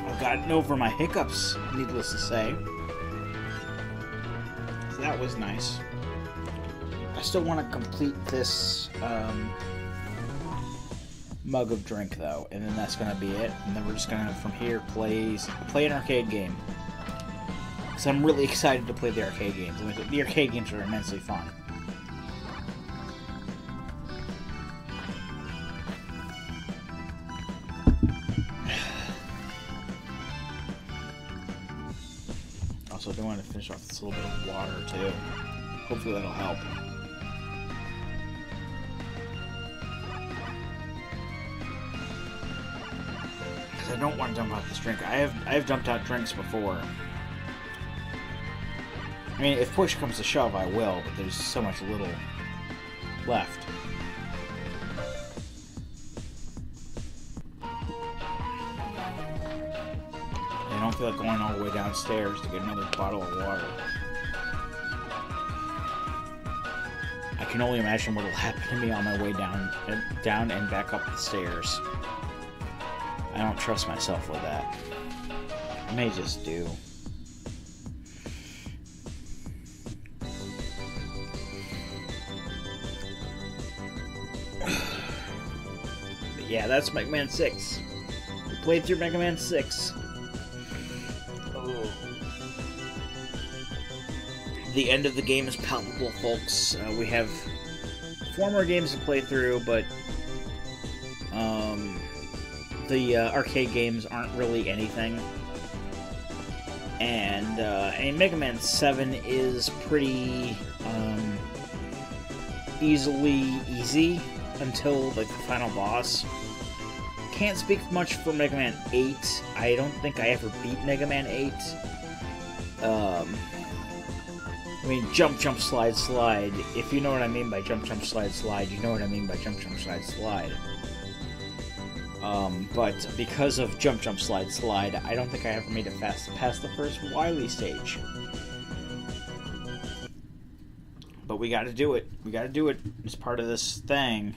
I've gotten over my hiccups, needless to say. So that was nice. I still want to complete this mug of drink, though, and then that's going to be it. And then we're just going to, from here, play an arcade game. Because I'm really excited to play the arcade games. I mean, the arcade games are immensely fun. Also, I do want to finish off this little bit of water, too. Hopefully that'll help. I don't want to dump out this drink. I have dumped out drinks before. I mean, if push comes to shove, I will, but there's so much little left. I don't feel like going all the way downstairs to get another bottle of water. I can only imagine what will happen to me on my way down and back up the stairs. I don't trust myself with that. I may just do. But yeah, that's Meggamin 6. We played through Meggamin 6. Oh. The end of the game is palpable, folks. We have 4 more games to play through, but the arcade games aren't really anything. And Meggamin 7 is pretty easy until like the final boss. Can't speak much for Meggamin 8. I don't think I ever beat Meggamin 8. I mean, jump, slide, slide. If you know what I mean by jump, slide, slide, you know what I mean by jump, slide, slide. But because of jump, slide, slide, I don't think I ever made it past the first Wily stage. But we gotta do it. We gotta do it as part of this thing.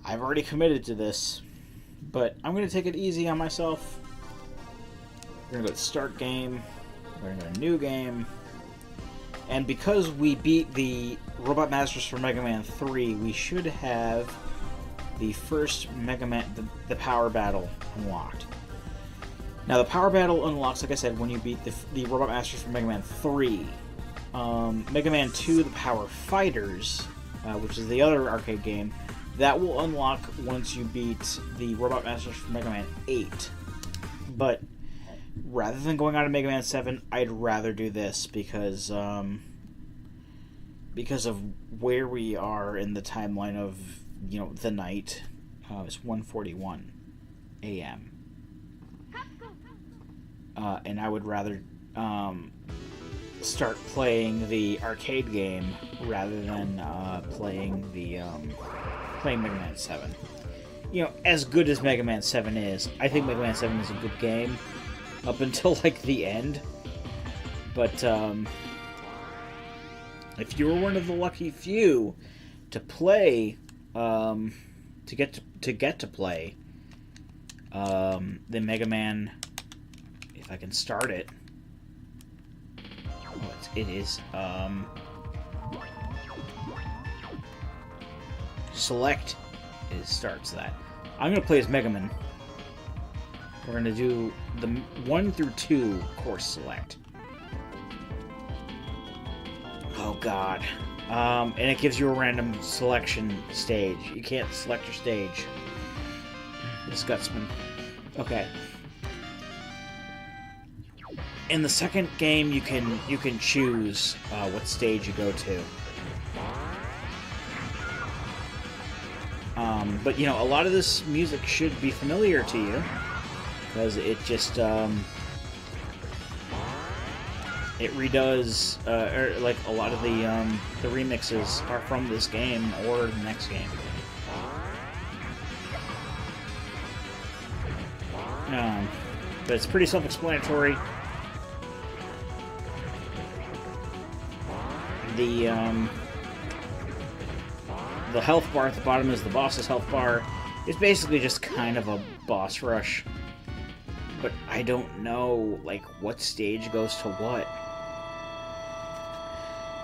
I've already committed to this, but I'm gonna take it easy on myself. We're gonna go to start game. We're gonna go to new game. And because we beat the Robot Masters for Mega Man 3, we should have the first Mega Man, the Power Battle unlocked. Now, the Power Battle unlocks, like I said, when you beat the Robot Masters for Mega Man 3. Mega Man 2, the Power Fighters, which is the other arcade game, that will unlock once you beat the Robot Masters for Mega Man 8. But rather than going on to Mega Man 7, I'd rather do this because of where we are in the timeline of, you know, the night. It's 1:41 a.m. And I would rather start playing the arcade game rather than playing Mega Man 7. You know, as good as Mega Man 7 is, I think Mega Man 7 is a good game up until like the end. But if you were one of the lucky few to play, to get to play the Mega Man, if I can start it. It is select. It starts that. I'm gonna play as Meggamin. We're gonna do the 1 through 2 course select. Oh god. And it gives you a random selection stage. You can't select your stage. This Gutsman. Okay. In the second game, you can choose what stage you go to. But you know, a lot of this music should be familiar to you because it just it redoes like a lot of the remixes are from this game or the next game. But it's pretty self-explanatory. The health bar at the bottom is the boss's health bar. It's basically just kind of a boss rush. But I don't know, like, what stage goes to what.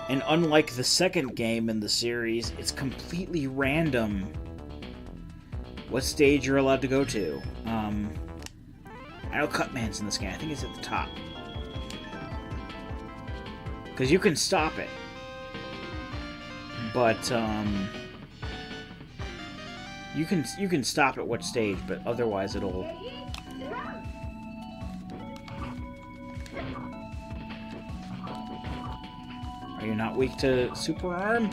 And unlike the second game in the series, it's completely random what stage you're allowed to go to. I know Cutman's in this game. I think he's at the top. Because you can stop it. But, you can stop at what stage, but otherwise it'll... Are you not weak to Super Arm?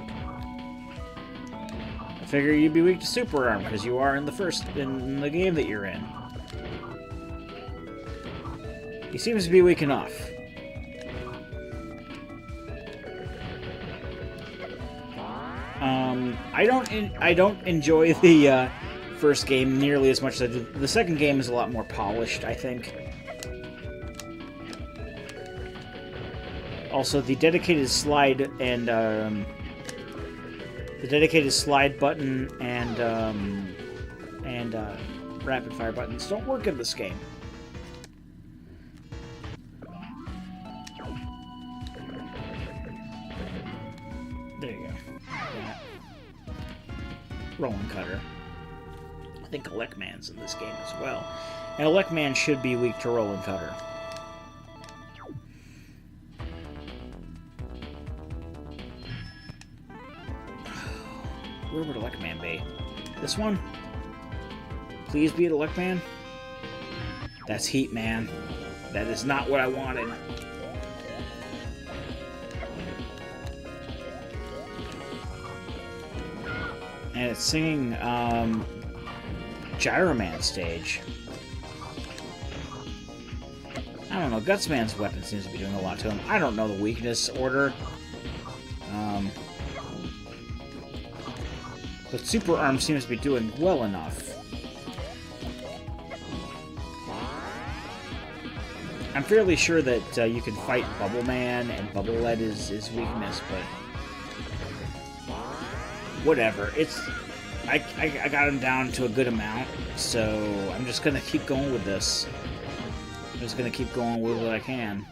I figure you'd be weak to Super Arm, because you are in the game that you're in. He seems to be weak enough. I don't enjoy the first game nearly as much as I do. The second game is a lot more polished, I think. Also, the dedicated slide and the dedicated slide button and rapid fire buttons don't work in this game. There you go. Yeah. Rolling cutter. I think Elecman's in this game as well. And Elecman should be weak to rolling cutter. Where would Elecman be? This one? Please be an Elecman? That's Heat Man. That is not what I wanted. And it's singing Gyroman stage. I don't know. Gutsman's weapon seems to be doing a lot to him. I don't know the weakness order. But Super Arm seems to be doing well enough. I'm fairly sure that you can fight Bubble Man, and Bubble Lead is weakness, but whatever. I got him down to a good amount, so I'm just gonna keep going with this. I'm just gonna keep going with what I can.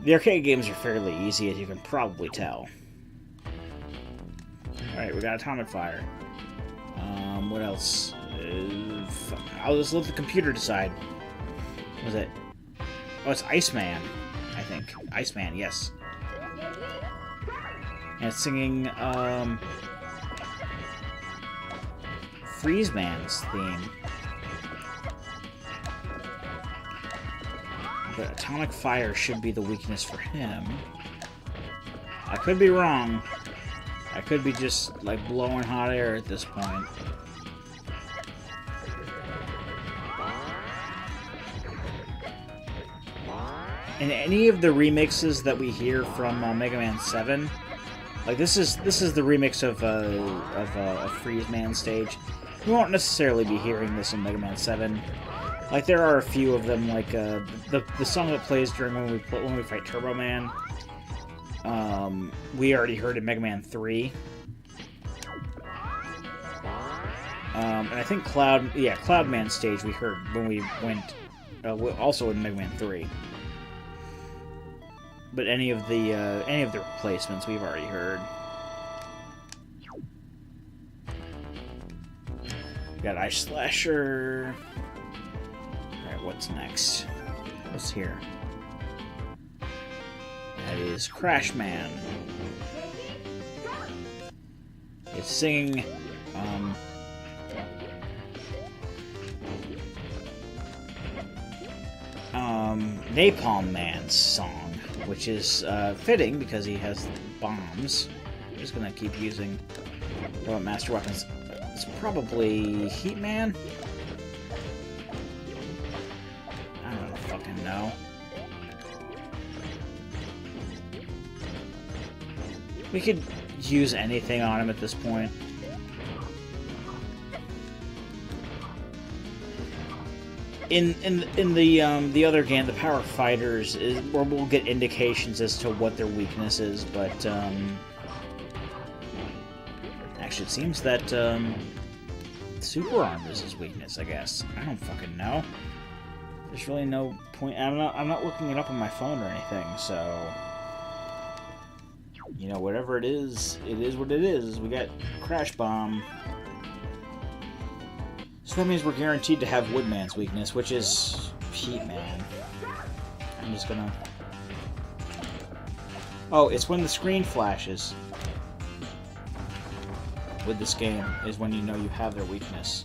The arcade games are fairly easy, as you can probably tell. Alright, we got Atomic Fire. What else? I'll just let the computer decide. What was it? Oh, it's Iceman, I think. Iceman, yes. And it's singing, Freeze Man's theme. But Atomic Fire should be the weakness for him. I could be wrong. I could be just, like, blowing hot air at this point. In any of the remixes that we hear from Mega Man 7, like this is the remix of a Freeze Man stage. We won't necessarily be hearing this in Mega Man 7. Like there are a few of them, like the song that plays during when we fight Turbo Man. We already heard in Mega Man 3. And I think Cloud Man stage we heard when we went also in Mega Man 3. But any of the replacements we've already heard. We got Ice Slasher. Alright, what's next? What's here? That is Crash Man. It's singing Napalm Man's song, which is fitting because he has bombs. I'm just gonna keep using Robot Master weapons. It's probably Heat Man? I don't fucking know. We could use anything on him at this point. In the other game, the Power Fighters, is where we'll get indications as to what their weakness is, but actually it seems that Super Arm is his weakness, I guess. I don't fucking know. There's really no point. I'm not looking it up on my phone or anything, so you know, whatever it is what it is. We got Crash Bomb. So that means we're guaranteed to have Woodman's weakness, which is Heat Man. I'm just gonna... Oh, it's when the screen flashes with this game is when you know you have their weakness.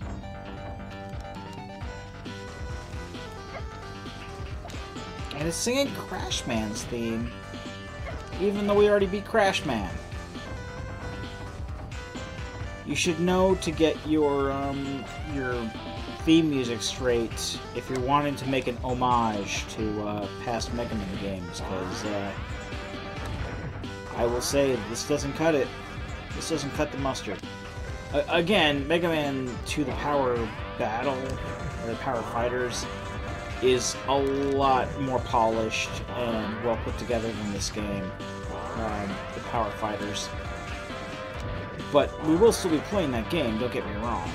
And it's singing Crash Man's theme, even though we already beat Crash Man. You should know to get your theme music straight if you're wanting to make an homage to past Meggamin games, because I will say this doesn't cut it. This doesn't cut the mustard. Again, Mega Man 2 The Power Battle, or the Power Fighters, is a lot more polished and well put together than this game, the Power Fighters. But we will still be playing that game, don't get me wrong.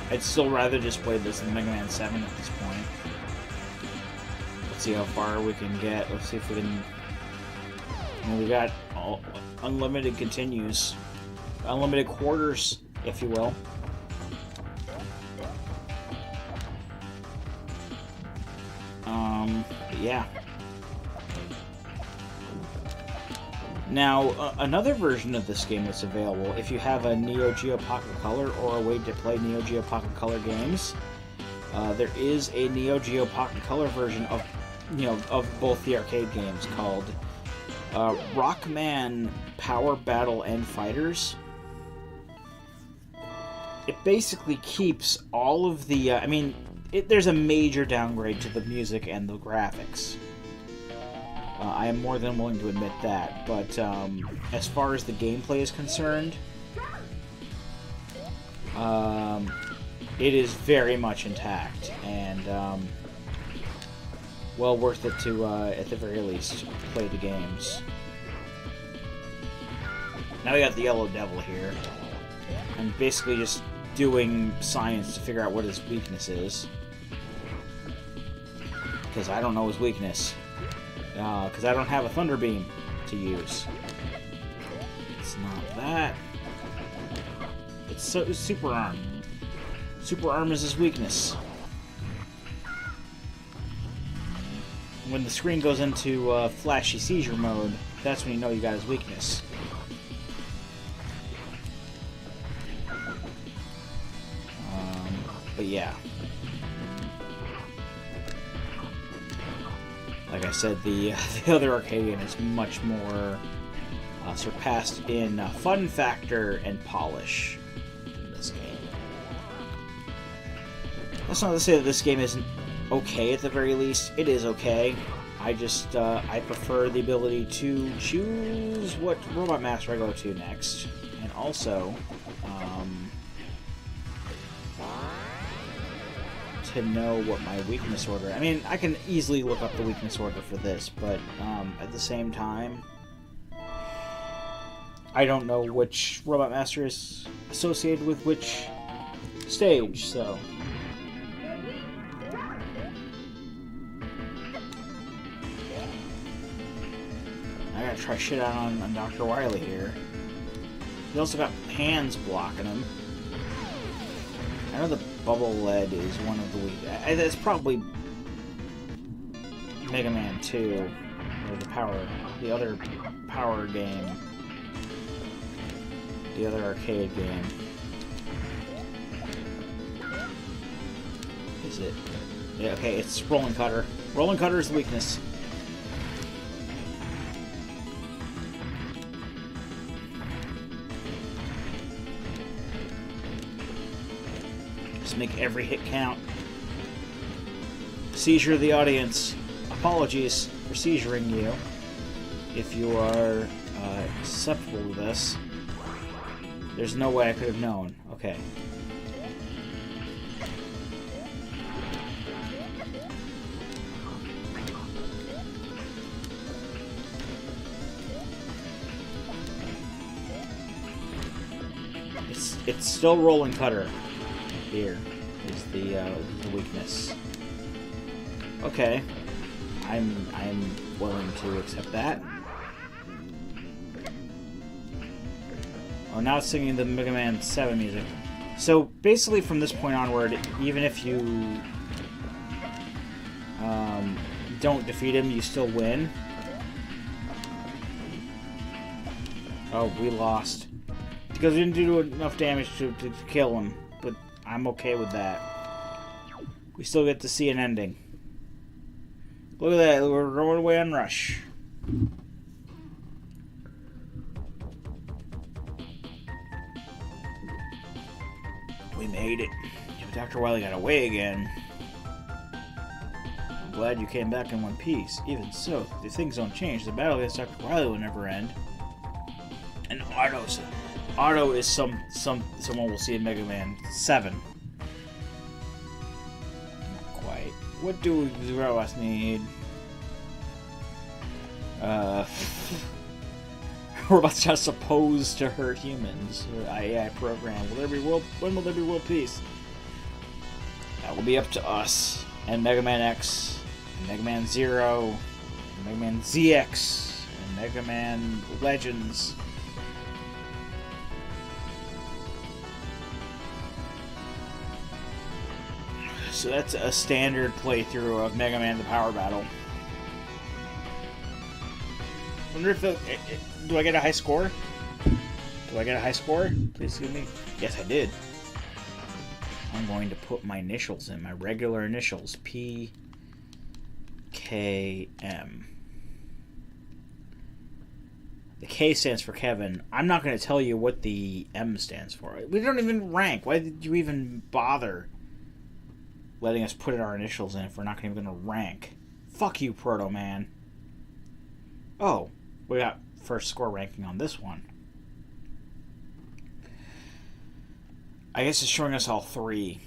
I'd still rather just play this than Mega Man 7 at this point. Let's see how far we can get. Let's see if we can... we got unlimited continues. Unlimited quarters, if you will. But yeah. Now, another version of this game that's available, if you have a Neo Geo Pocket Color or a way to play Neo Geo Pocket Color games, there is a Neo Geo Pocket Color version of, of both the arcade games called Rockman Power Battle and Fighters. It basically keeps all of the, there's a major downgrade to the music and the graphics. I am more than willing to admit that, but as far as the gameplay is concerned, it is very much intact, and well worth it to, at the very least, play the games. Now we got the Yellow Devil here. I'm basically just doing science to figure out what his weakness is. Because I don't know his weakness. Because I don't have a Thunder Beam to use. It's not that. It's Super Arm. Super Arm is his weakness. When the screen goes into flashy seizure mode, that's when you know you got his weakness. But yeah. Like I said, the other arcade game is much more surpassed in fun factor and polish than this game. That's not to say that this game isn't okay at the very least. It is okay. I just, I prefer the ability to choose what Robot Master I go to next. And also, to know what my weakness order... I can easily look up the weakness order for this, but at the same time, I don't know which Robot Master is associated with which stage, so... I gotta try shit out on Dr. Wily here. He also got hands blocking him. I know the bubble lead is one of the weak... It's probably Mega Man 2, or the other power game. The other arcade game. Is it? Yeah, okay, it's Rolling Cutter. Rolling Cutter is the weakness. Make every hit count. Seizure of the audience. Apologies for seizuring you. If you are susceptible to this. There's no way I could have known. Okay. It's still Rolling Cutter. Here is the weakness. Okay, I'm willing to accept that. Oh, now it's singing the Mega Man 7 music. So basically, from this point onward, even if you don't defeat him, you still win. Oh, we lost because we didn't do enough damage to kill him. But I'm okay with that. We still get to see an ending. Look at that, we're going away on Rush. We made it. Dr. Wily got away again. I'm glad you came back in one piece. Even so, if things don't change, the battle against Dr. Wily will never end. And Auto is someone we'll see in Mega Man 7. Not quite. What do the robots need? Robots just supposed to hurt humans. AI program. When will there be world peace? That will be up to us. And Mega Man X, and Mega Man Zero, and Mega Man ZX, and Mega Man Legends. So that's a standard playthrough of Mega Man the Power Battle. Wonder if do I get a high score? Do I get a high score? Please give me. Yes, I did. I'm going to put my initials in, my regular initials. P, K, M. The K stands for Kevin. I'm not going to tell you what the M stands for. We don't even rank. Why did you even bother letting us put in our initials in if we're not even going to rank? Fuck you, Proto Man. Oh, we got first score ranking on this one. I guess it's showing us all three.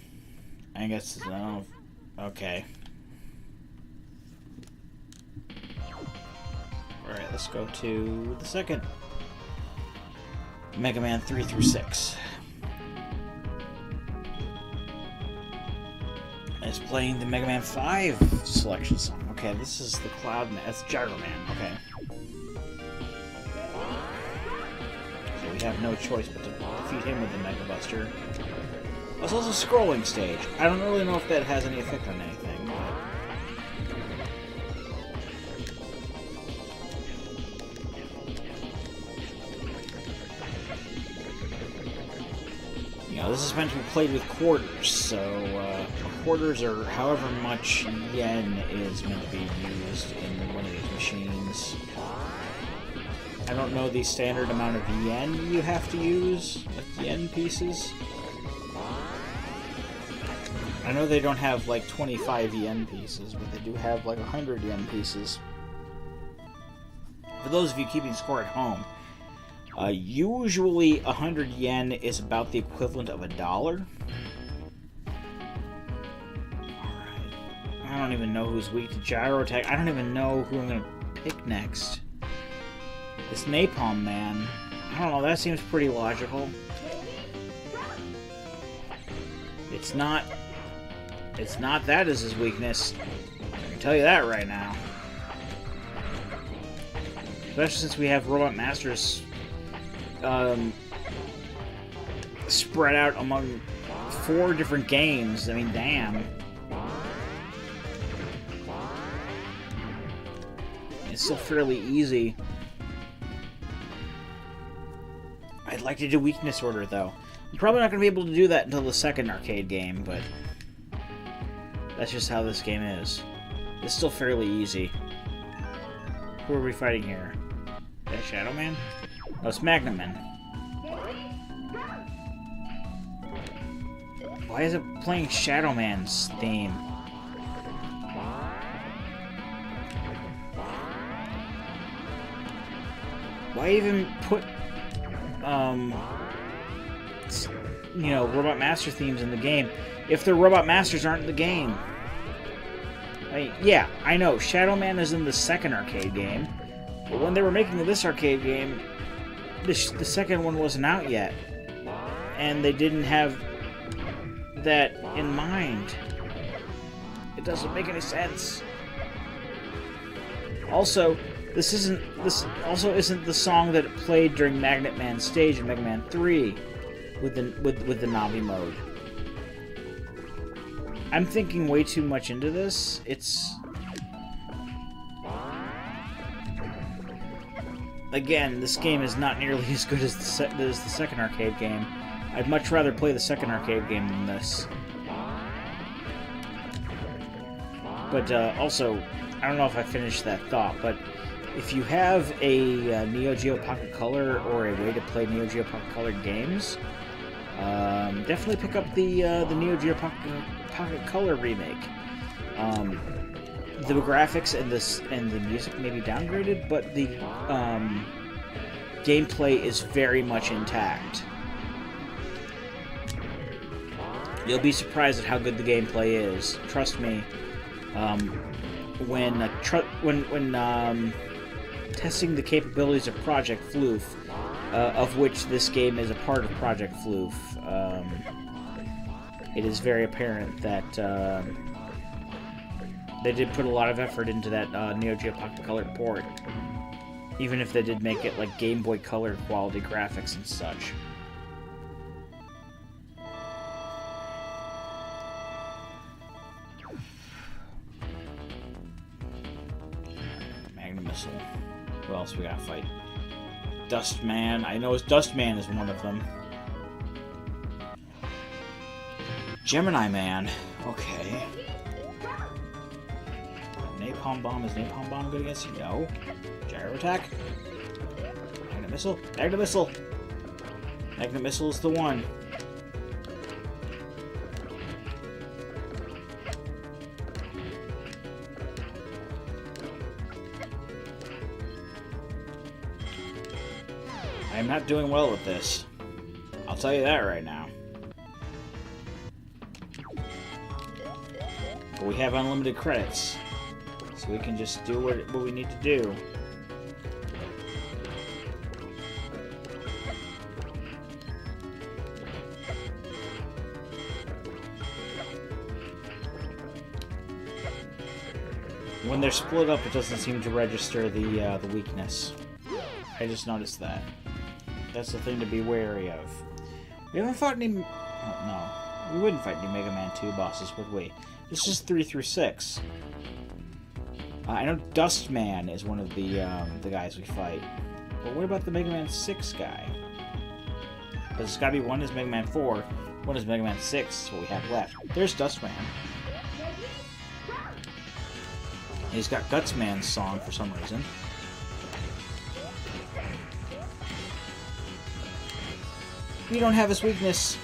I guess, okay. Alright, let's go to the second. Mega Man 3 through 6. And it's playing the Mega Man 5 selection song. Okay, this is the Cloud Man. That's Gyro Man, okay. So we have no choice but to defeat him with the Mega Buster. It's also a scrolling stage. I don't really know if that has any effect on anything, but... You know, this is meant to be played with quarters, so quarters are however much yen is meant to be used in one of these machines. I don't know the standard amount of yen you have to use, like yen pieces. I know they don't have like 25 yen pieces, but they do have like 100 yen pieces. For those of you keeping score at home, usually 100 yen is about the equivalent of $1. Alright. I don't even know who's weak to gyro attack. I don't even know who I'm going to pick next. This Napalm Man. I don't know, that seems pretty logical. It's not that is his weakness. I can tell you that right now. Especially since we have Robot Masters spread out among 4 different games. I mean, damn. It's still fairly easy. I'd like to do weakness order, though. I'm probably not going to be able to do that until the second arcade game, but... that's just how this game is. It's still fairly easy. Who are we fighting here? Is that Shadow Man? Oh, it's Meggamin. Why is it playing Shadow Man's theme? Why even put, you know, Robot Master themes in the game if the Robot Masters aren't in the game? Yeah, I know, Shadow Man is in the second arcade game, but when they were making this arcade game, the second one wasn't out yet, and they didn't have that in mind. It doesn't make any sense. Also, this also isn't the song that played during Magnet Man's stage in Mega Man 3 with the Navi mode. I'm thinking way too much into this. It's... Again, this game is not nearly as good as the second arcade game. I'd much rather play the second arcade game than this. But also, I don't know if I finished that thought, but if you have a Neo Geo Pocket Color or a way to play Neo Geo Pocket Color games, definitely pick up the Neo Geo Pocket Color remake. The graphics and the music may be downgraded, but gameplay is very much intact. You'll be surprised at how good the gameplay is. Trust me. When testing the capabilities of Project Floof, of which this game is a part of Project Floof, it is very apparent that they did put a lot of effort into that Neo Geo Pocket Color port, even if they did make it like Game Boy Color quality graphics and such. Missile. Who else we gotta fight? Dustman. I know Dustman is one of them. Gemini Man. Okay. Napalm Bomb. Is Napalm Bomb good against you? No. Gyro Attack. Magnet Missile. Magnet Missile. Magnet Missile is the one. I'm not doing well with this. I'll tell you that right now. But we have unlimited credits, so we can just do what we need to do. When they're split up, it doesn't seem to register the weakness. I just noticed that. That's the thing to be wary of. We haven't fought any... Oh, no. We wouldn't fight any Mega Man 2 bosses, would we? This is 3 through 6. I know Dustman is one of the guys we fight. But what about the Mega Man 6 guy? Because it's gotta be one is Mega Man 4, one is Mega Man 6, what we have left. There's Dustman. He's got Gutsman's song for some reason. We don't have his weakness.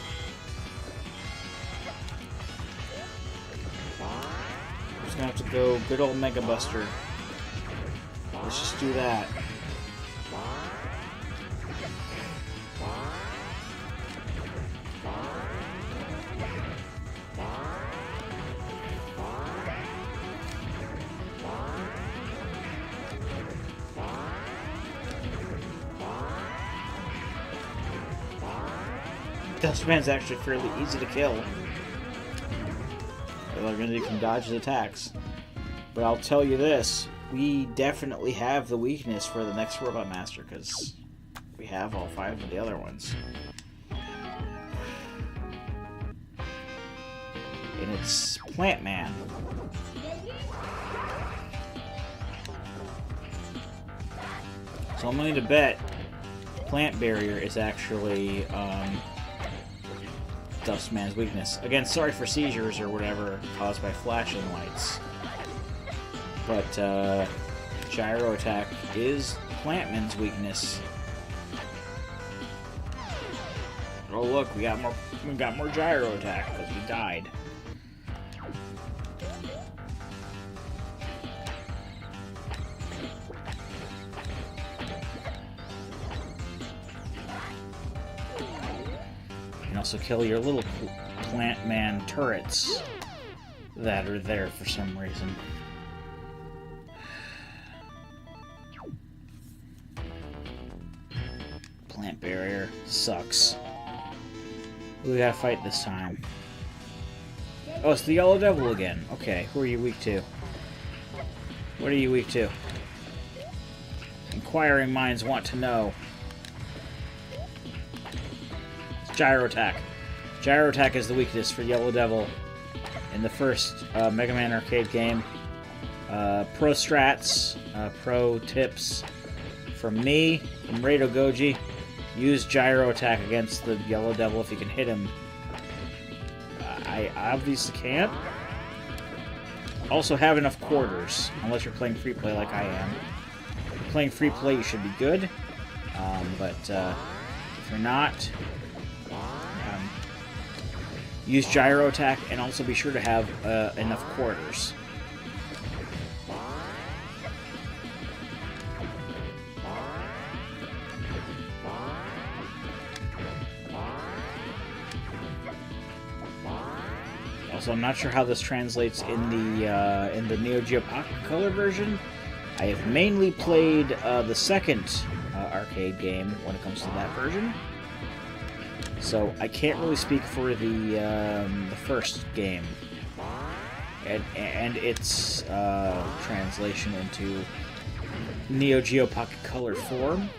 We're just gonna have to go good old Mega Buster. Let's just do that. Dustman's actually fairly easy to kill. You can dodge his attacks. But I'll tell you this, we definitely have the weakness for the next Robot Master, because we have all 5 of the other ones. And it's Plant Man. So I'm willing to bet Plant Barrier is actually Dustman's weakness. Again, sorry for seizures or whatever caused by flashing lights. But Gyro Attack is Plantman's weakness. Oh look, we got more Gyro Attack because we died. Also kill your little Plant Man turrets that are there for some reason. Plant Barrier sucks. Who we gotta fight this time? Oh, it's the Yellow Devil again. Okay, who are you weak to? What are you weak to? Inquiring minds want to know. Gyro Attack. Gyro Attack is the weakness for Yellow Devil in the first Mega Man arcade game. Pro strats, pro tips from me, from Rado Goji. Use Gyro Attack against the Yellow Devil if you can hit him. I obviously can't. Also have enough quarters, unless you're playing free play like I am. If you're playing free play, you should be good. But if you're not, use Gyro Attack, and also be sure to have enough quarters. Also, I'm not sure how this translates in the Neo Geo Pocket Color version. I have mainly played the second arcade game when it comes to that version, so I can't really speak for the first game and its translation into Neo Geo Pocket Color form.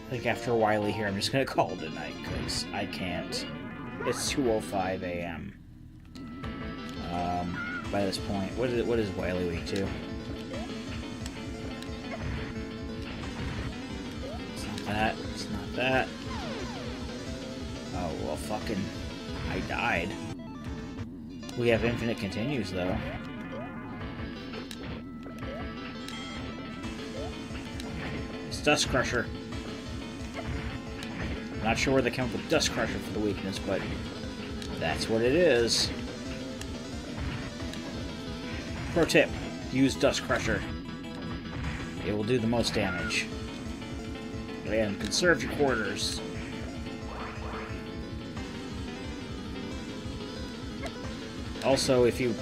I think after Wily here, I'm just gonna call it a night because I can't. It's 2:05 a.m. By this point, what is Wily week 2? It's not that. It's not that. Oh well, fucking! I died. We have infinite continues though. It's Dust Crusher. Not sure where they come up with Dust Crusher for the weakness, but that's what it is. Pro tip, use Dust Crusher. It will do the most damage. And conserve your quarters. Also, if you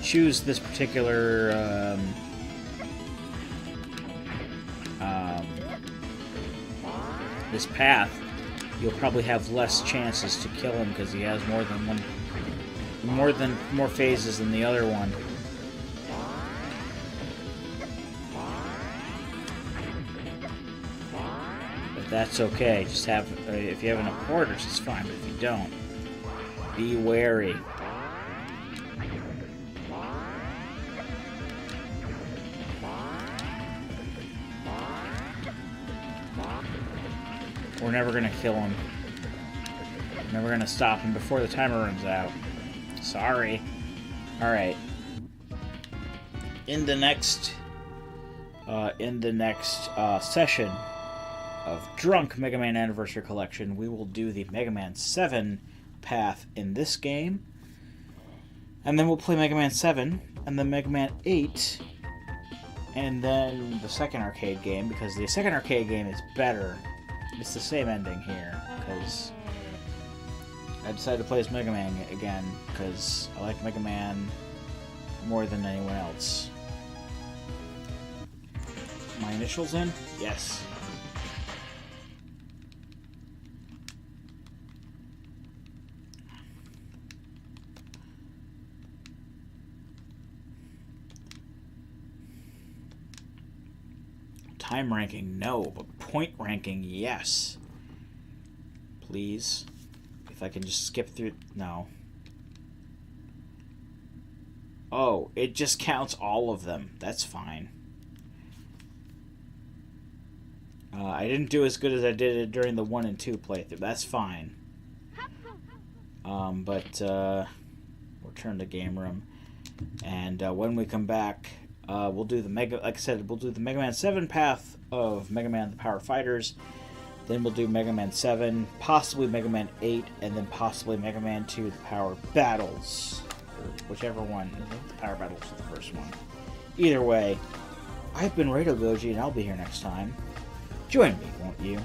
choose this particular this path, you'll probably have less chances to kill him because he has more phases than the other one. But that's okay. Just have if you have enough quarters, it's fine. But if you don't, be wary. We're never gonna kill him. We're never gonna stop him before the timer runs out. Sorry. Alright. In the next session of Drunk Mega Man Anniversary Collection, we will do the Mega Man 7 path in this game. And then we'll play Mega Man 7, and then Mega Man 8, and then the second arcade game, because the second arcade game is better. It's the same ending here, because I decided to play as Mega Man again, because I like Mega Man more than anyone else. My initials in? Yes. Time ranking, no, but point ranking, yes. Please. If I can just skip through... No. Oh, it just counts all of them. That's fine. I didn't do as good as I did it during the 1 and 2 playthrough. That's fine. Return to game room. And when we come back... we'll do the like I said, we'll do the Mega Man 7 path of Mega Man the Power Fighters. Then we'll do Mega Man 7, possibly Mega Man 8, and then possibly Mega Man 2, the Power Battles. Or whichever one. I think the Power Battles is the first one. Either way, I've been Radio Goji, and I'll be here next time. Join me, won't you?